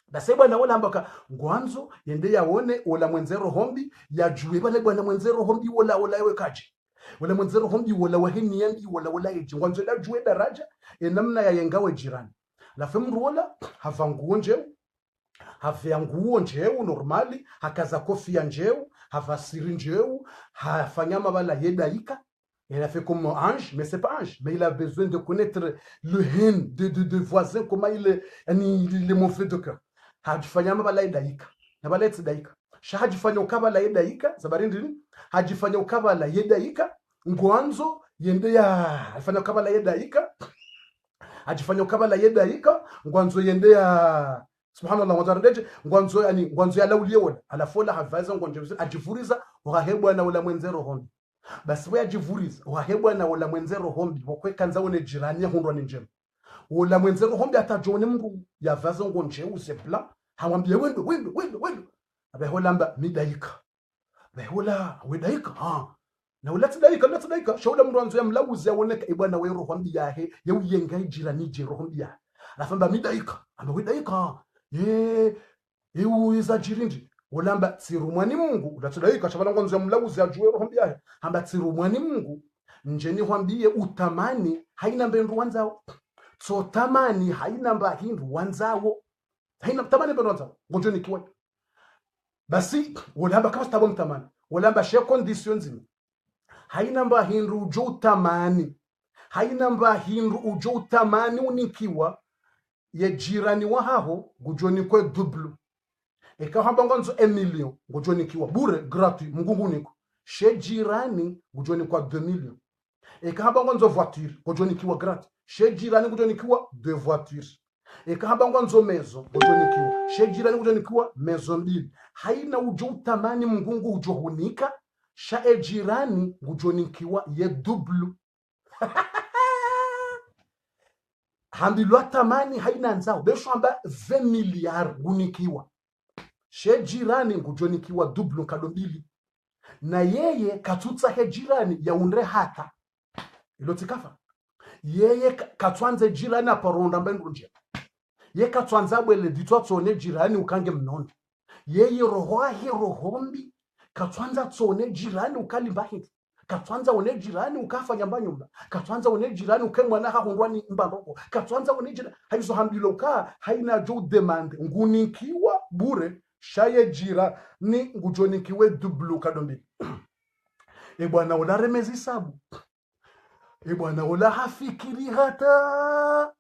basi bwana wala ambaka ngwanzo yende yaone ola mwenzero hombi yajue bale bwana mwenzero hombi wala yewe kaje wala mwenzero hombi wala wahini yambi wala yeji ngwanzo la jue daraja enamna ya yengawe jirani la femru wala havanguo njeu havanguo njeu normali hakaza kofia njeu havasiri njeu hafanyama bala yedaika. Il a fait comme ange, mais c'est pas ange. Mais il a besoin de connaître le haine de voisins, comment il est mauvais de cœur. Hajifanya mabala yedaika. Nabala yedaika. Hajifanya ukabala yedaika. Zabarindini. Hajifanya ukabala yedaika. Ngwanzo yende ya. Hajifanya ukabala yedaika. Hajifanya ukabala yedaika. Ngwanzo yende ya. Subhanallah wazarendeje. Ngwanzo ya laulie wala. Alafola havaza ngwanzo. Hajifuriza. Wakahebwa na ula mwenzero hondi. Basi wewe ajivuriza wahebwa na wala mwenzero hombi bokweka nzaone jirani hundwa ni njema wala mwenzero hombi atajone mngu yavaza ngonje usepla hawambie wendo abehulamba midaika behola wedaika na ulatidaika shaula mndu anzo yamlauze awoneka ibwana wero hombi yahe yeyenga jirani jero hombi ya afamba midaika amba wedaika uiza jirindi ulamba tsirumwani Mungu ulatsudaika chabana ngonzo yamlauzi ajuwe roho mbiyahe hamba tsirumwani Mungu njeni hwambie utamani haina mbendu wanzao so tamani haina mbahindu wanzao haina tamani mbendu wanzao ngonjo nikiwa basi ulamba kama stabo mtamani ulamba she conditions zime haina mbahindu ujo utamani haina mbahindu ujo utamani unikiwa ye jirani wahaho gujoni kwe dublu eka hamba ngonzo 1 million ngojoni kiwa bure gratuit mungu niko she jirani ngojoni kwa 2 million eka hamba ngonzo voiture ngojoni kiwa gratuit she jirani ngojoni kiwa 2 voitures eka hamba ngonzo maison ngojoni kiwa she jirani ngojoni kiwa maison mbili haina ujo utamani mungu ujo hunika sha jirani ngojoni kiwa ye double hambilwa tamani haina nzao besho hamba 20 milliards gunikiwa she jirani ngujonikiwa dublu kadombili na yeye katutsa he jirani ya unre hata ilotikafa yeye katwanze jirani aparonda mbendunje ye katwanza bwele ditwa tsone jirani ukange mnondo yeye rohombi katwanza tsone jirani ukalimba hiti katwanza one jirani ukafanya mbanyumba katwanza one jirani ukemwana hahondwani mbandoko katwanza one jirani haizo hambilo ka haina jo demand ngunikiwa bure shaye jira ni ngujonikiwe dublu kadombi bwana wala remezi sabu bwana wala hafikiri hata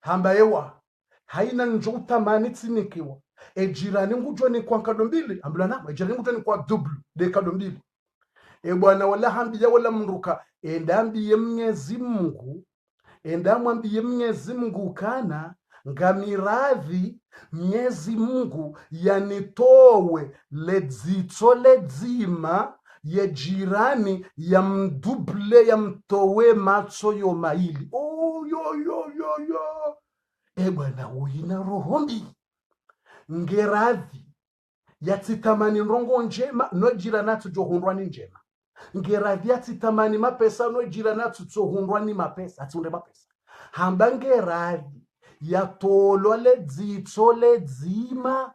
hamba yewa haina njo utamani tsinikiwa jirani ngujoni kwa kadombili ambulana jirani ngujoni kwa dublu de kadombili bwana wala hambiya wala mruka endambiye Mwenyezi Mungu endamwambiye Mwenyezi Mungu kana ngamiradhi Mwenyezi Mungu yanitowe ledzito ledzima ye jirani ya mduble ya mtowe macho yo maili yo bwana uina rohombi ngeradhi yatsitamani nrongo njema nojira natsu johundwa ni njema ngeradhi yatsitamani mapesa nojira natsu tsohundwa ni mapesa atsunde mapesa hamba ngeradhi yatolwa ledzitso ledzima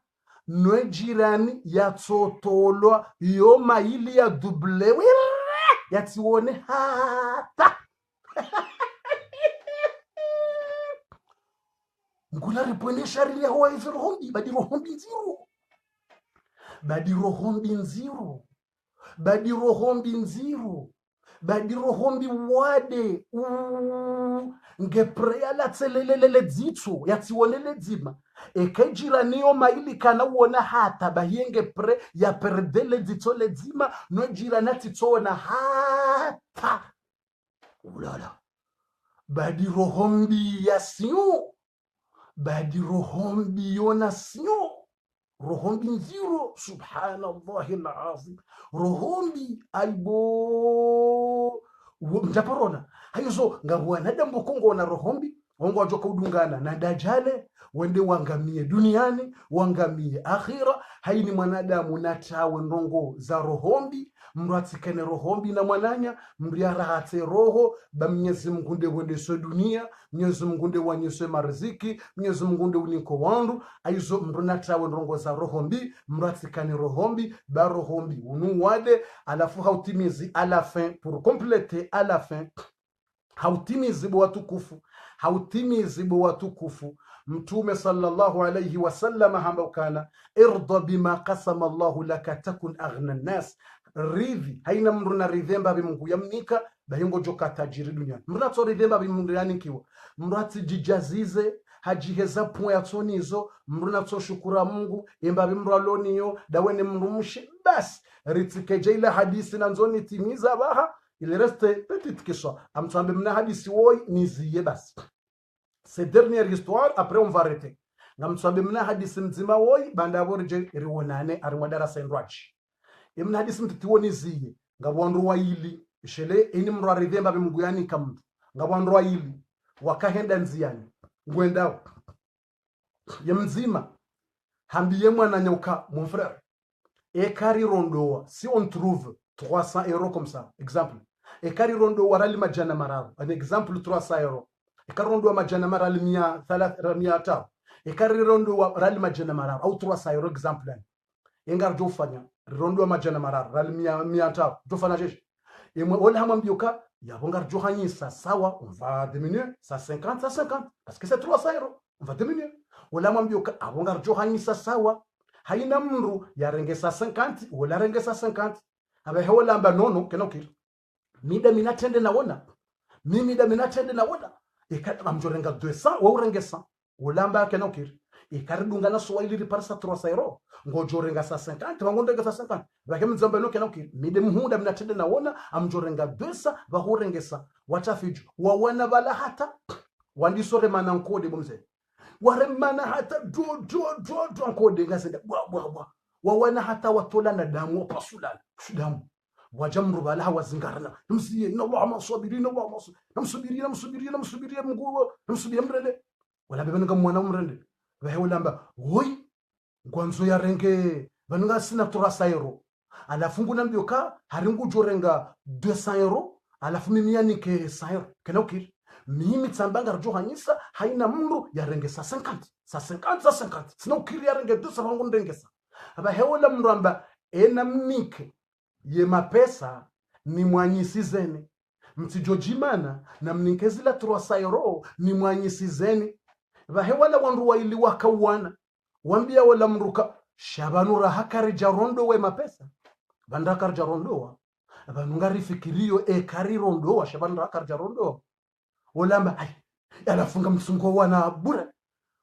nojirani yatsotolwa yo maili ya dublewe yatsione hata ngula ripone sharili ya hoa izi rohombi badi rohombi nziru badi rohombi nziru badi rohombi nziru badi rohombi wade ngeprea la tselelelele dzitso yatsiwonele dzima ekejira niyo maili kana uona hata bahienge pre ya perdele dzitso le dzima no jira natitsona hata ulala badi rohombi yasio badi rohombi yonasio rohombi nziro subhanallahi alazim rohombi aibo mjaparona hayo ngabuana dambo kongo na rohombi wangu wajoka udungana na dajale wende wangamie duniani wangamie akhira haini mwanadamu natawe ndongo za rohombi mratsikane rohombi na mwananya mriarahatse roho ba Mwenyezi Mungu nde wende so dunia Mwenyezi Mungu nde wanyeswe marziki Mwenyezi Mungu nde uniko wandu aizo mrunatawe ndongo za rohombi mratsikane rohombi ba rohombi unuwade alafu hautimizi à la fin pour compléter à la fin hautimizi bo watukufu hautimizi bo watukufu mtume sallallahu alayhi wasallam hambukana irda bima qasama Allah laka takun aghna an-nas ridhi haina mndu na ridhemba bimungu yamnika bayingo joka tajiri dunia mndu to ridhemba bimungu yanikiwa mndu atijijazize hajiheza point yatsonizo mndu na to shukura Mungu emba bimru aloniyo dawene mndu mushi bas ritikeje ile hadisi nanzoni timiza baha il reste petite question amtsambe mna hadisi woy niziye bas cette dernière histoire après on va arrêter ngamtsambe mna hadisi mzima woy banda borje riwonane ari darasa ndwachi imna hadisi mtitiwoni ziye ngabwandu waili shele ini mru aridhemba bimungu yani kamtu ngabwandu waili wakahenda nziani ngwendao yemzima hambiye mwana nyoka mon frère ekari rondoa si on trouve 300 euros comme ça exemple ekari rondo warali majana mararu un exemple 300 euros ekari rondo majana marali 300 ekari rondo warali majana mararu au 300 euros exemple engar jofanya rondo majana mararu rali 100 jofanya jeje et wala hamambioka yabongar johanyisa sawa on va diminuer ça 50 parce que c'est 300 euros on va diminuer wala mambioka abongar johanyisa sawa haina mru yarengesa 50 wala rengesa 50 abe hewala amba nono kenokir mida minatende naona mimi da minatende naona ikata mjorenga 200 wa urengesa ulamba kenokir ikaridunga na swahili riparsa 300 euros ngojorenga sa 50 wangondega sa 50 bakemzamba no kenokir mide muhunda minatende naona amjorenga 200 bahurengesa watafiju wawana bala hata wandisore manankode bomze waremana hata do nkode ngasenda bwa wawana hata watola na damu pasulana damu wajamru bala hawazingarana msiye inna Allah ma sabirin Allah namsubiria mguo namsubiria mrende wala bebenga mwana mrende bahewlamba hoy ngwanzo ya renge banunga sina 300 euros alafu nguna mbioka haringu jorenga 200 euros alafu mimi yanike 100 euros kenokir mimi tsambanga rjohanyisa haina mru ya renge sa 50 sina ukiri ya renge 200 bangu ndengesa aba hewla mramba ena mnike ye mapesa ni mwanyisizeni mtijojimana na mninkezila 300 euros ni mwanyisizeni bahewala wandu waili wakawana wambia wala mruka shabanura hakari jarondo we mapesa bandakar jarondo banungari fikirio kari rondo shabanura hakari jarondo olamba ai alafunga msungo wana bure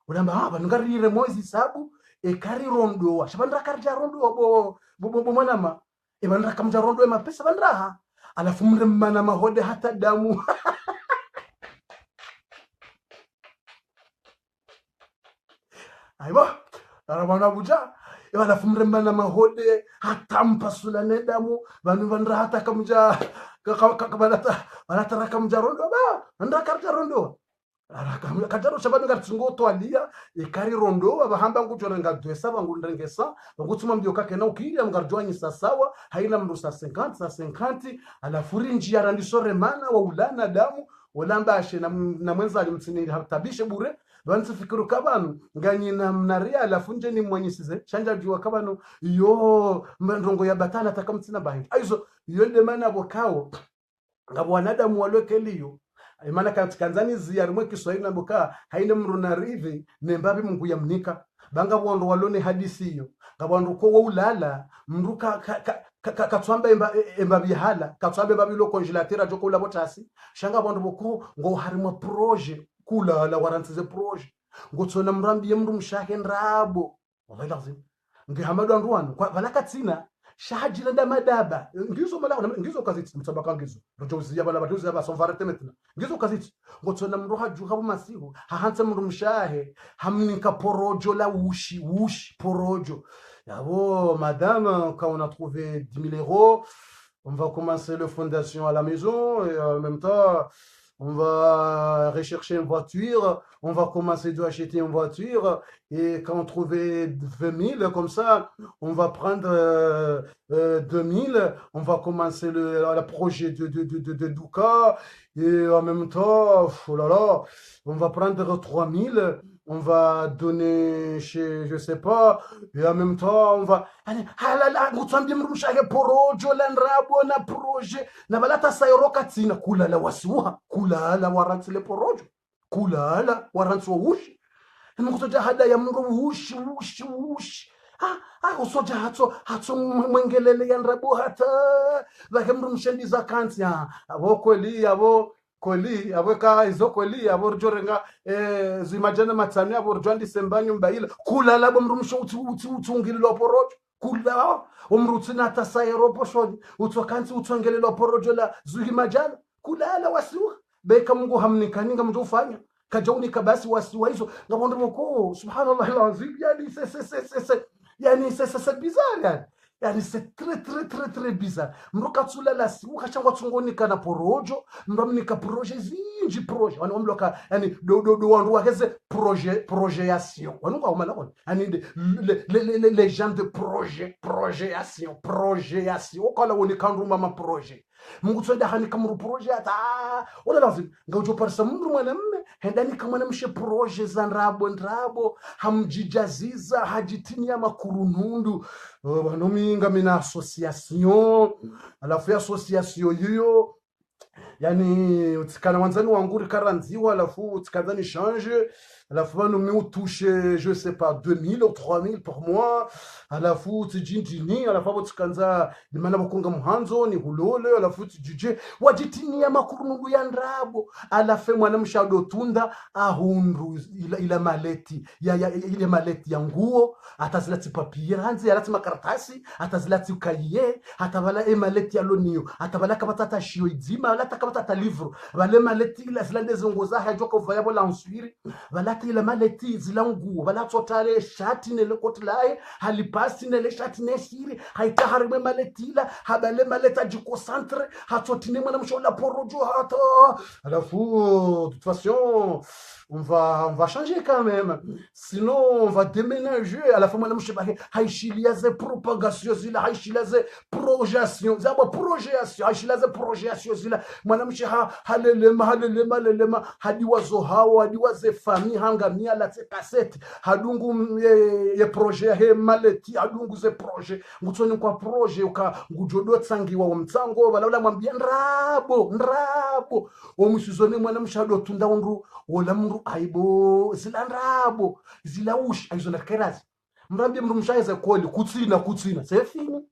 olamba banungari ile mozi sabu kari rondo shabanura hakari jarondo bo mwanama bandra kamja rondo we mapesa bandraha alafu mremana mahode hata damu aiba arabana buja alafu mremana mahode hata mpasula nedamu banu bandra hata kamja kabalata balata kamja rondo ba bandra kamja rondo kajaro shabani ngatsingo twalia ikari rondo abahamba nguchora ngadwesa bangundengesa ngutuma mbyo kake na ukiri amgarjwanyi sasawa haina mndu sa 50 alafu rinji arandisore mana wa ulana damu olamba ashe na mwenza alimtsini hatabishe bure bantu fikiru kabanu nganyi na mnaria alafu nje ni mwanyisize shanja jua kabanu yo ndongo ya batala takamtsina bahi aizo yonde mana bokao ngabo wanadamu walokeliyo imana kanzani ziyarimwe Kiswahili namboka haine mruna rivi nembabi Mungu yamnika banga bondo walone hadisi hiyo ngabandu ko ulala mruka katswamba embabi hala katswamba embabi lo congelateur joko la botasi shanga bondo boko ngo harimwa projet kula la warantize projet ngotsona mrambi yemru mshahe nrabo wallahi lazim ngihamadu andwanu kwa balakatsina shahajira nda madaba ngizo mala ngizo kaziti mtsabaka ngizo rujozia bala baduzi aba sonvarete metna ngizo kaziti ngotsona mruha juha bumasihu hahanza mru mshahe hamnika porojo la wushi porojo yabo madame quand on a trouvé 10 000 euros on va commencer le fondation à la maison et en même temps on va rechercher une voiture, on va commencer à acheter une voiture et quand on trouve 20 000 comme ça, on va prendre 2 000, on va commencer le projet de Douka et en même temps, oh là là, on va prendre 3 000, on va donner chez, je sais pas, et en même temps, on va... halala ngutsambie mrumshake porojo la nrabo na projet na balata sayroka tsina kulala wasuha kulala warantsile porojo kulala warantso wushi ngutoja hada ya mngu wushi usoja hatso mwengelele ya nrabo hata vake mrumshendiza kanti abo kweli abo koli abweka izo koli aborjorenga zimajana matsani aborjwandi sembanyo mbaila kulala bomrumsho utungililo porojo kula umrutsina tasayero poshoni utsokanti utsongelelo porojo la zuhimajana kulala wasiwa beka Mungu hamnikaninga mtu ufanya kajaunika basi wasiwa hizo ngabondo boko subhanallah alazim yani c'est bizarre yani c'est très bizarre mrukatsula la siwa changwa tsongonika na porojo mramnika projet zinji projet wanomloka yani do wandu wakeze projetation wanuka umala yani les gens de projetation okala woni kandu mama projet Mungu tsenda hani kama projet ata wala lazim ngaujo parsa mundu mwanamme hendani kama namshe projet za nrabo hamjijaziza hajitinia makurunundu wanominga mina association alafu association hiyo yani utsikana wanzani wanguri karanziwa alafu utsikazani change alafu bano mi utouche je sais pas 2 000 ou 3 000 par mois alafu tijindini alafu abo tsikanza dimana bokunga muhanzo ni hulole alafu tijije wajitinia makurunungu ya nrabo alafu mwana mshado tunda ahundu ila maleti ile maleti ya nguo atazilati papier hanzi alati makaratasi atazilati ukaye atabala maleti ya lonio atabala kabata shio idima alata kabata livre vale maleti ila zilande zongoza hajoka vayabo la nswiri valati ila maleti zilangu vala totale shati ne lekotlaye halipasi ne le shati ne shiri haitaharime maleti ila habale maleta jikocentre hatotine mwana mshola porojo hata alafu de toute façon on va changer quand même sinon on va déménager à la fois madame Chebahe haishiliaze propagation zila haishiliaze projection zaba projection haishiliaze projection zila madame Cheha halelema hadi wazo hao hadi waze fami hanga mia la cassette hadungu ye projet he maleti hadungu ze projet ngutsoni kwa projet uka ngujodo tsangiwa umtsango balawla mwambia nrabo omusizone mwana mshado tunda undu wala mru aibo zilandrabo zilaushi aizona kerazi mrambie mru mshaiza koli kutsina sefini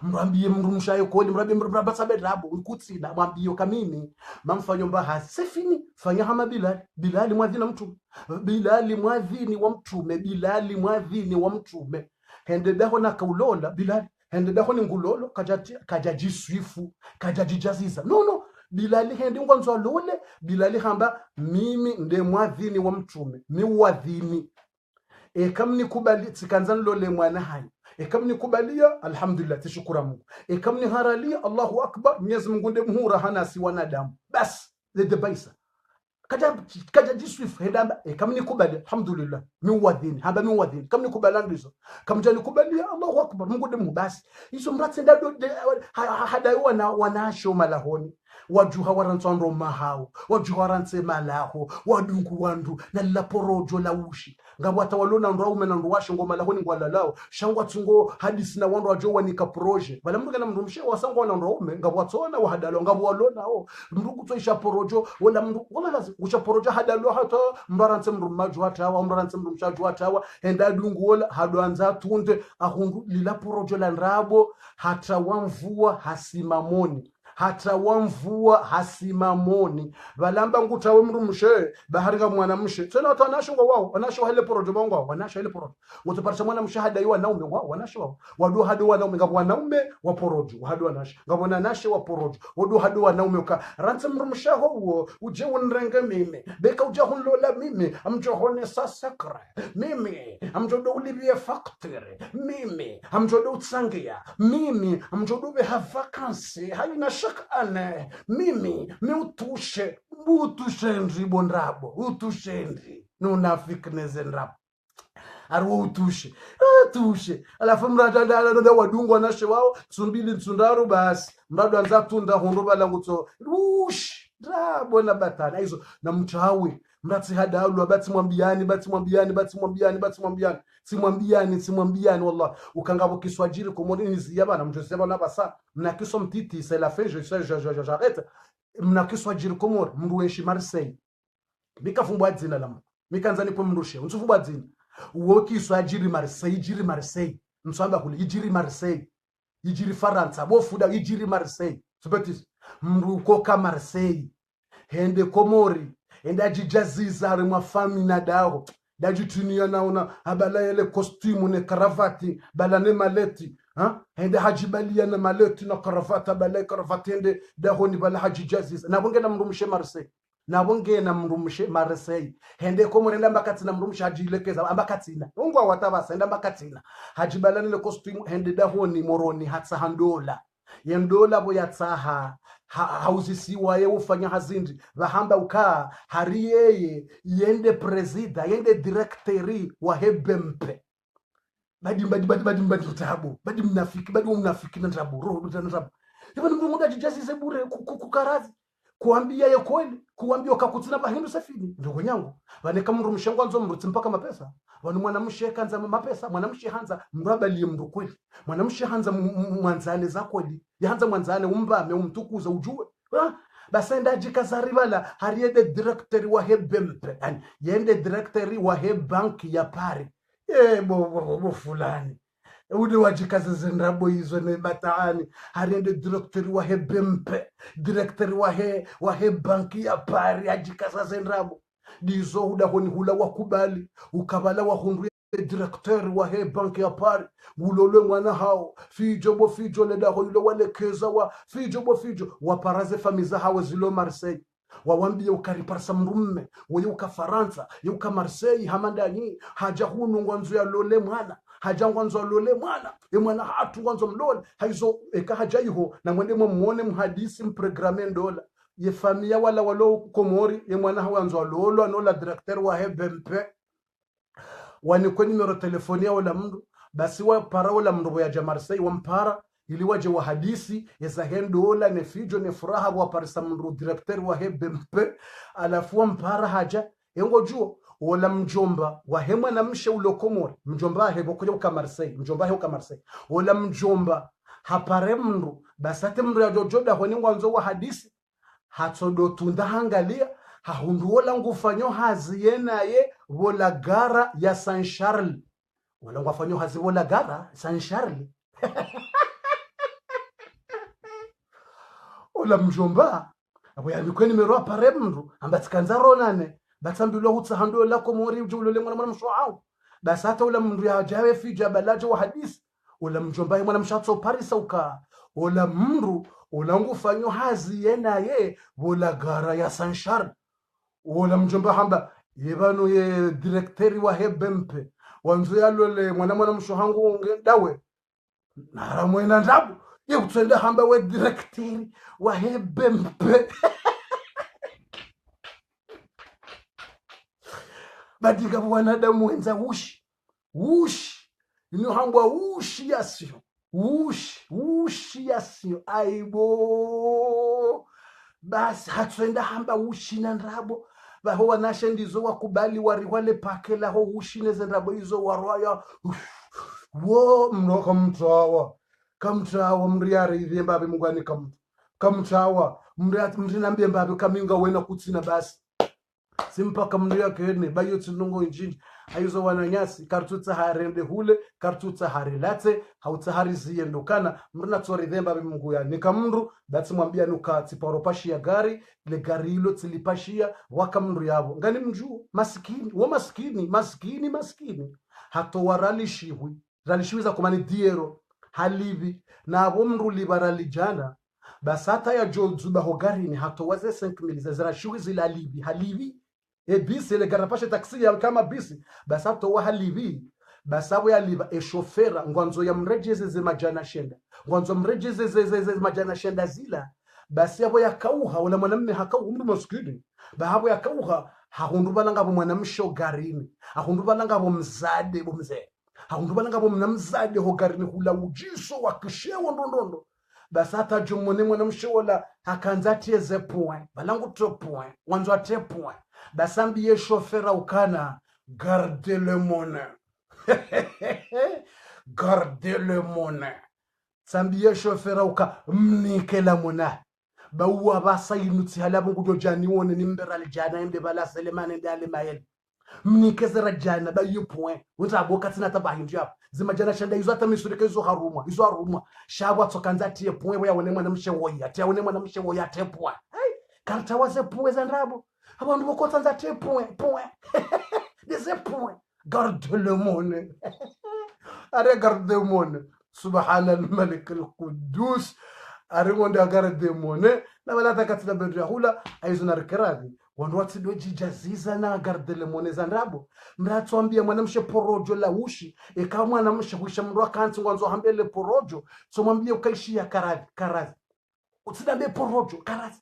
mrambie mru mshaye koli mrambie mru basabe rabo kutsina mwambie kamini mamfanyo mbaha sefini fanya hama bilali mwadhina mtu bilali mwadhini wa mtume hende daho na kaulola bilali hende daho ni ngulolo kajajiswifu kajajijaziza no Bilali hendi ngwanzo lole Bilali hamba mimi nde mwadhini wa mtume mi wadhini kam nikubali tsikanzan lole mwana hayo kam nikubalia alhamdulillah tishukura Mungu kam ni haralia Allahu akbar Mwenyezi Mungu nde muhura hana si wanadamu bas le debaisa kaja jiswif hedamba kama nikubali alhamdulillah miwadhini hamba miwadhini kama nikubali ndizo kama jani kubali Allahu akbar Mungu demu basi hizo mratse ndado hadaiwa na wanasho malahoni wajuha warantsando mahao wajuha warantse malaho wadungu wandu na laporojo la ushi ngabwata walona ndo aume na ndo washo ngoma lahoni ngwalalao shangwa tsungo hadisi na wandu wajo wanika proje bala mndu kana mndu mshe wasangwa na ndo aume ngabwatsona wahadalo ngabwalona o mndu kutsoisha porojo wala mndu wala lazi ucha porojo hadalo hata mbarantse mndu maju hatawa mbarantse mndu mshaju hatawa enda dungu wala hadwanza tunde ahundu lila porojo la nrabo hata wamvua hasimamoni hata wamvua hasimamoni balamba ngutawe mndu mshe bahariga mwana mshe tena watanasho wao wanasho hele porojo bongo wanasho hele porojo wotoparisha mwana mshe hada yiwa naume wao wanasho wao wadu hadu wanaume ngabo wanaume wa porojo hadu wanasho ngabo nanashe wa porojo wadu hadu wanaume ka rantsa mndu mshe ho uje unrenge mimi beka uje hunlola mimi amjohone sasakra mimi amjodo ulibie factory mimi amjodo utsangia mimi amjodo be have vacancy hayina ane mimi utushe nribo nrabo utushe ndri nunafikneze nrabo arwo utushe alafu mrada wadungwa nashe wao tsumbili ntsundaru basi mrado anza tunda hondo bala ngutso ush nrabo na batana hizo na mtawi mratsi hadalu batsi mwambiani wallah ukangabo kiswajiri komoni nizia bana mjoseba na basa mnakiso mtiti c'est la fin j'arrête mnakiswajiri komori mndu wenshi Marseille mikafumbwa dzina lamu mikanzani po mndushe unsufumbwa dzina wokiswajiri Marseille msamba kuli ijiri Marseille ijiri Faransa bofuda ijiri Marseille subetis mndu koka Marseille hende komori enda jijaziza ari mwafami na dao dajitunia naona habala yele kostimu ne karavati bala ne maleti hende hajibalia na maleti na karavata bala karavati hende dahoni bala hajijaziza na bonge na mrumshe Marseille hende komori enda mbakati na mrumshe hajilekeza ambakatina ungwa watabasa enda mbakatina hajibala ne kostimu hende dahoni moroni hatsa handola yendola boyatsaha hauzisiwa ye ufanya hazindi vahamba ukaa hariyeye yende presida yende directori wa hebempe badi tabu badi mnafiki na tabu roho na tabu hivyo mtu mmoja jijasize bure kukarazi kuambia ye kweli kuambia ukakutina bahindu safini ndogo nyangu bane kama mtu mshango anzo mruti mpaka mapesa wani mwanamshe kanza mapesa mwanamshe hanza mrabali mndu kweli mwanamshe hanza mwanzane za kweli yahanza mwanzane umbame umtukuza ujue basenda jikazari bala hariyede director wa hebempe yani yende director wa bank ya Paris bo fulani udi wajikaza zenrabo hizo ne bataani hariyede director wa hebempe director wa bank ya Paris ajikaza zenrabo dizo huda honi hula wakubali ukabala wa hundu directeur wa bank ya Paris ulole mwana hao fijo leda hoyle walekeza wa fijo waparaze famiza hawa zilo Marseille wawambie ukariparsa mrumme wewe uka Faransa yuka Marseille hamandani haja hunu ngwanzo ya lole mwana haja ngwanzo lole mwana mwana hatu ngwanzo mlole haizo eka haja iho na mwende muone mhadisi mprogramme ndola ye famia wala walo komori ye mwana hawa ngwanzo lolo anola directeur wa BMP wani kwa numero telefonia wala mndu basi wa para wala mndu ya Marseille wampara ili waje wa hadisi ya hendola ne fijo ne furaha wa parisa mndu directeur wa BMP alafu wampara haja yengo juo wala mjomba wa hemwa na mshe ulokomori mjomba hebo kuja uka Marseille wala mjomba hapare mndu basate mndu ya jojoda honi ngwanzo wa hadisi hatsodo tunda hangalia hahundu wala ngufanyo hazi yenaye wola gara ya Saint Charles wala ngufanyo hazi wola gara Saint Charles wala mjomba abo ya mikweni mero apare mndu ambatikanza ronane batambilo hutsa la komori ujulole mwana mshoao basata wala mndu ya jawe fi jabalaje wa hadisi wala mjomba mwana mshatso Paris uka wala mndu wala ngufanyo hazi yenaye wola gara ya Saint Charles wala mjomba hamba yebano ye directeur wa hebempe wanzo yalole mwana mshohangu dawe nara mwena ndabu ye kutenda hamba we directeur wa hebempe badika wanadamu wenza ushi inohambwa ushi yasio aibo basi hatwenda hamba ushi na ndrabo baho wanashe ndizo wakubali wariwale pakela ho ushi neze ndrabo hizo warwaya wo mnoka kamtawa mriari idhemba be mugani kamtawa mrinambie mbabe kaminga wena kutsina basi simpaka mndia kene bayo tsinongo injini aizo wananyasi kartutsa harende hule kartutsa harilate hautsa hariziye ndokana mrina tsori dhemba be mungu ya nikamndu batsi mwambia nuka tsiparopashi ya gari le gari hilo tsilipashia waka mndu yabo ngani mjuu maskini hato waralishiwi za kumani diero halivi na abo mndu libaralijana basata ya jozuba hogarini hato waze 5,000 zazira shughuli zila livi halivi bisi ile garapashe taksi ya kama bisi basato wa halivi basabo ya liva shofera ngwanzo ya mrejeze ze majana shenda zila basi yabo ya kauha wala mwanamume hakau mndu maskini bahabo ya kauha hahundubala ngabo mwanamsho garini hahundubala ngabo mzade bomze hahundubala ngabo mnamzade ho garini hula ujiso wakishewa ndondondo basata jumone mwanamsho wala hakanzatie ze point balangu 3 point wanzo 3 point basambiye shofera ukana garde le monnaie garde le monnaie sambiye shofera uka mnike la monnaie bawa basayinutsi halabo ngudo jani wone nimbera lijana ende bala selemane ndale mayel mnike zera jana bayo point utaboka tsina tabahinja zimajana shanda izo atamisurika izo harumwa shagwa tsokanza tie point ya wone mwana mshewoya tie wone mwana mshewoya tie point karta waze point za ndabo abantu bokotsanza tie point des points garde le monnaie are garde le monnaie subhanal malik al quddus are wonde garde le monnaie na wala takatina bedra hula aizuna rikiradi wandu watsido jijaziza na garde le monnaie zandabo mratwambia mwanamshe porojo la ushi eka mwanamshe husha mndu akanti ngwanzo hambele porojo so mwambie ukaishia karazi utsidambe porojo karazi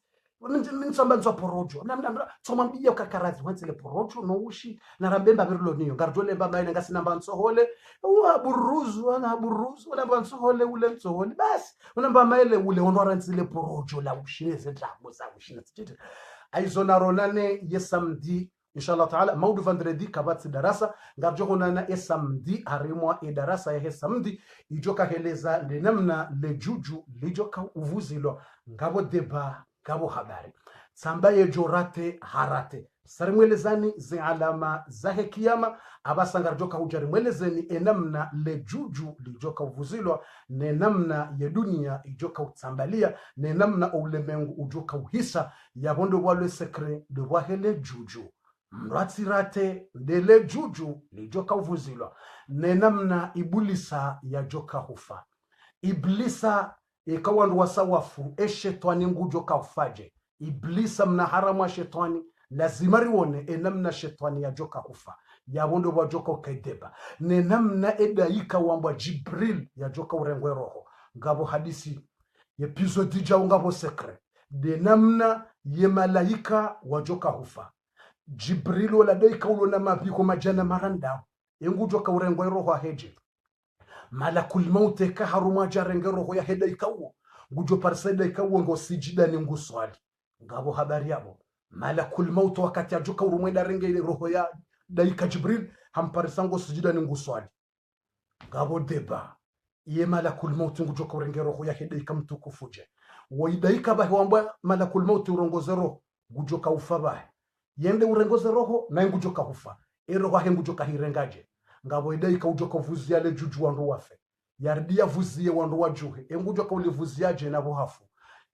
mitsamba ntswa porojo namna tsomambia ukakarazi wansele porojo no ushi na rambemba berlo niyo gardole mba bayina ngasinamba ntsohole buruzu na bantsohole ule ntsohole basi unamba maile ule onwarantsile porojo la ushi nezendabo za ushi ntsithe aizona ronane yesamdi inshallah taala maudu vendredi kabatsi darasa ngarjo honana esamdi harimwa darasa ya samdi ijoka heleza lenamna lejuju lijoka uvuzilo ngabo deba gabo habari sambaye jorate harate sarimwelezani zi alama zahe kiyama abasanga joka hujarimwelezeni enamna lejuju lijoka uvuzilwa nenamna ya dunia ijoka utsambalia nenamna ulemengu ujoka uhisa yabondo walwe sekre de wahele juju mratsirate dele juju lijoka uvuzilwa nenamna ibulisa ya joka hufa iblisa ikawandu wasawafu eshetwani ngujo kaufaje iblisa mna haramu shetwani lazima riwone enamna shetwani ya joka kufa yabondo wa joka ukaideba nenamna edaika wamba Jibril ya joka urengwe roho ngabo hadisi episode jao ngabo sekre de namna ye malaika wa joka hufa Jibril wala daika ulona mapiko majana maranda ngujo ka urengwe roho aheje malakul maut ka haruma jarenge roho ya heda ikawo ngujo parseda ikawo ngo sijida ni nguswali ngabo habari yabo malakul maut wakati ajuka urumweda renge ile roho ya daika Jibril hamparisango sijida ni nguswali ngabo deba ye malakul maut ngujo ka urenge roho ya heda ikamtukufuje waidaika bahe wamba malakul maut urongoze roho ngujo ka ufa yende urongoze roho na ngujo ka ufa roho he ngujo ka hirengaje ngabo idaika ujoka vuzia le juju wandu wafe yardia vuzie wandu wajuhe ngujoka ulivuziaje nabo hafu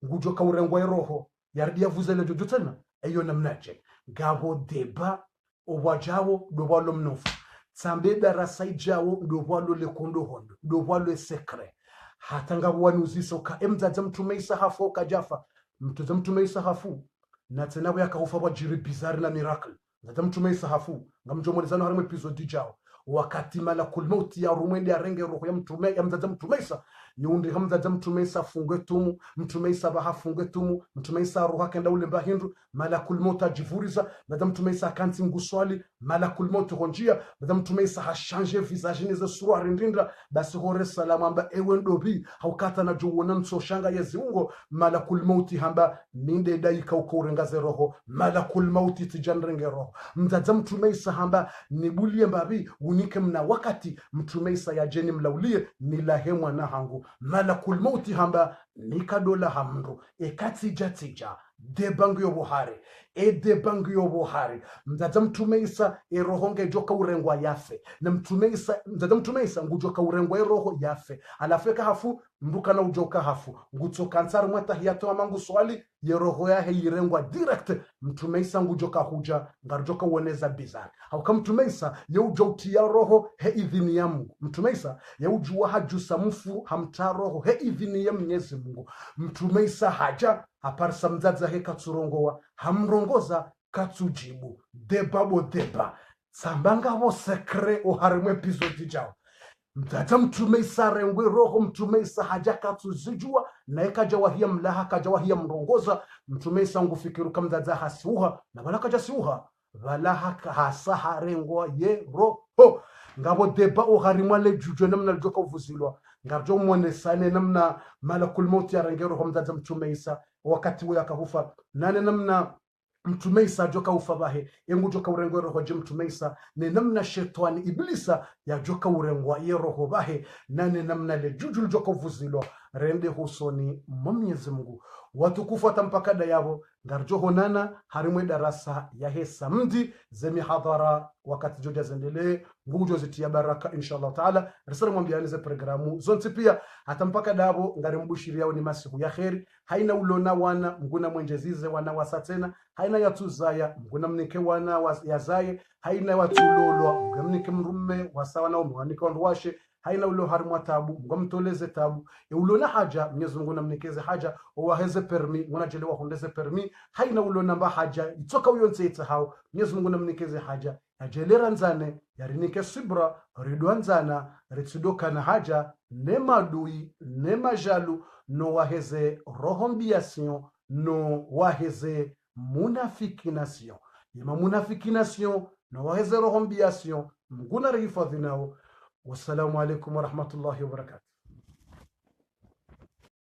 ngujoka urengwa roho yardia vuzie le juju tena eyo namnaje ngabo deba owajawo dobalo mnofu tsambe darasa ijawo dobalo le kondo hondo dobalo sekre hata ngabo wanuzisa ka emzaza mtume Isa hafu kajafa mtuza mtume Isa hafu na tena yakaufa wajiri bizarre na miracle nzaza mtume Isa hafu ngamjomolezano harimo episode ijawo wakati malakul mauti ya rumwende arenge roho ya mtume ya mzaza mtumeisa yundi hamzaza mtumeisa fungwe tumu mtumeisa baha fungwe tumu mtumeisa roho kenda ule mbahindu malakul mauti ajivuriza mzaza mtumeisa kanti nguswali malakul mauti honjia mzaza mtumeisa hashanje visage nize suru arindindra basi hore salamu amba ewe ndobi haukata na juwona msoshanga yeziungo malakul mauti hamba minde daika ukaurengaze roho malakul mauti tijanrenge roho mzaza mtumeisa hamba nibulie mbabi unike mna wakati mtumeisa ya jeni mlaulie nilahemwa na hangu malakul mauti hamba nikadola hamru ekatija debangu yobuhari debangu yobuhari mzaza mtumeisa rohonge joka urengwa yafe na mzaza mtumeisa ngujoka urengwa roho yafe alafeka hafu mbuka na ujoka hafu ngutso kansar mwata hiyato amangu swali ye roho yahe irengwa direct mtumeisa ngujoka huja ngarujoka uoneza bizari hauka mtumeisa ye ujouti ya roho he idhini ya Mungu mtumeisa ye ujua hajusa mfu hamta roho he idhini ya Mwenyezi Mungu mtumeisa haja aparsa mzaza he katsurongowa hamrongoza katsujibu debabo deba sambanga bo sekre oharimwe episode jao mtata mtumeisa rengwe roho mtumeisa haja katsuzijua na ekaja wahia mlaha kaja wahia mrongoza mtumeisa ngufikiru kamzaza hasiuha na balaka jasiuha valaha hasaha rengwa ye roho ngabo deba oharimwa le jujwe namna ljoka uvuzilwa ngarjo mwonesane namna malakul mauti ya renge roho mzaza mtumeisa wakati we akahufa nane namna mtumeisa joka ufabahe yengu joka urengwa roho je mtumeisa ne namna shetani iblisa ya joka urengwa ye roho bahe nane namna le jujul joka uvuzilwa rende husoni Mwenyezi Mungu watukufu atampakada yabo ngarjo honana harimwe darasa ya hesa mdi zemi hadhara wakati joja zendele ngujo zitia baraka inshallah taala risala mwambianize programu zonti pia atampaka dabo ngarimbushiri yao ni masiku ya kheri haina ulona wana mguna mwenjezize wana wasatena haina yatuzaya mguna mnike wana yazaye haina watulolwa mgamnike mrume wasawa na umwanike wanduwashe haina ulo harimwa tabu ngamtoleze tabu ulona haja Mwenyezi Mungu namnikeze haja waheze permi mwanajelewa hundeze permi haina ulo namba haja itoka uyo nseita hao Mwenyezi Mungu namnikeze haja ajelera nzane yarinike sibra ridwanzana ritsudoka na haja nemadui nemajalu no waheze rohombiation no waheze munafikination yema munafikination no waheze rohombiation mguna rihifadhi nao. Wassalamu alaikum warahmatullahi wabarakatuh.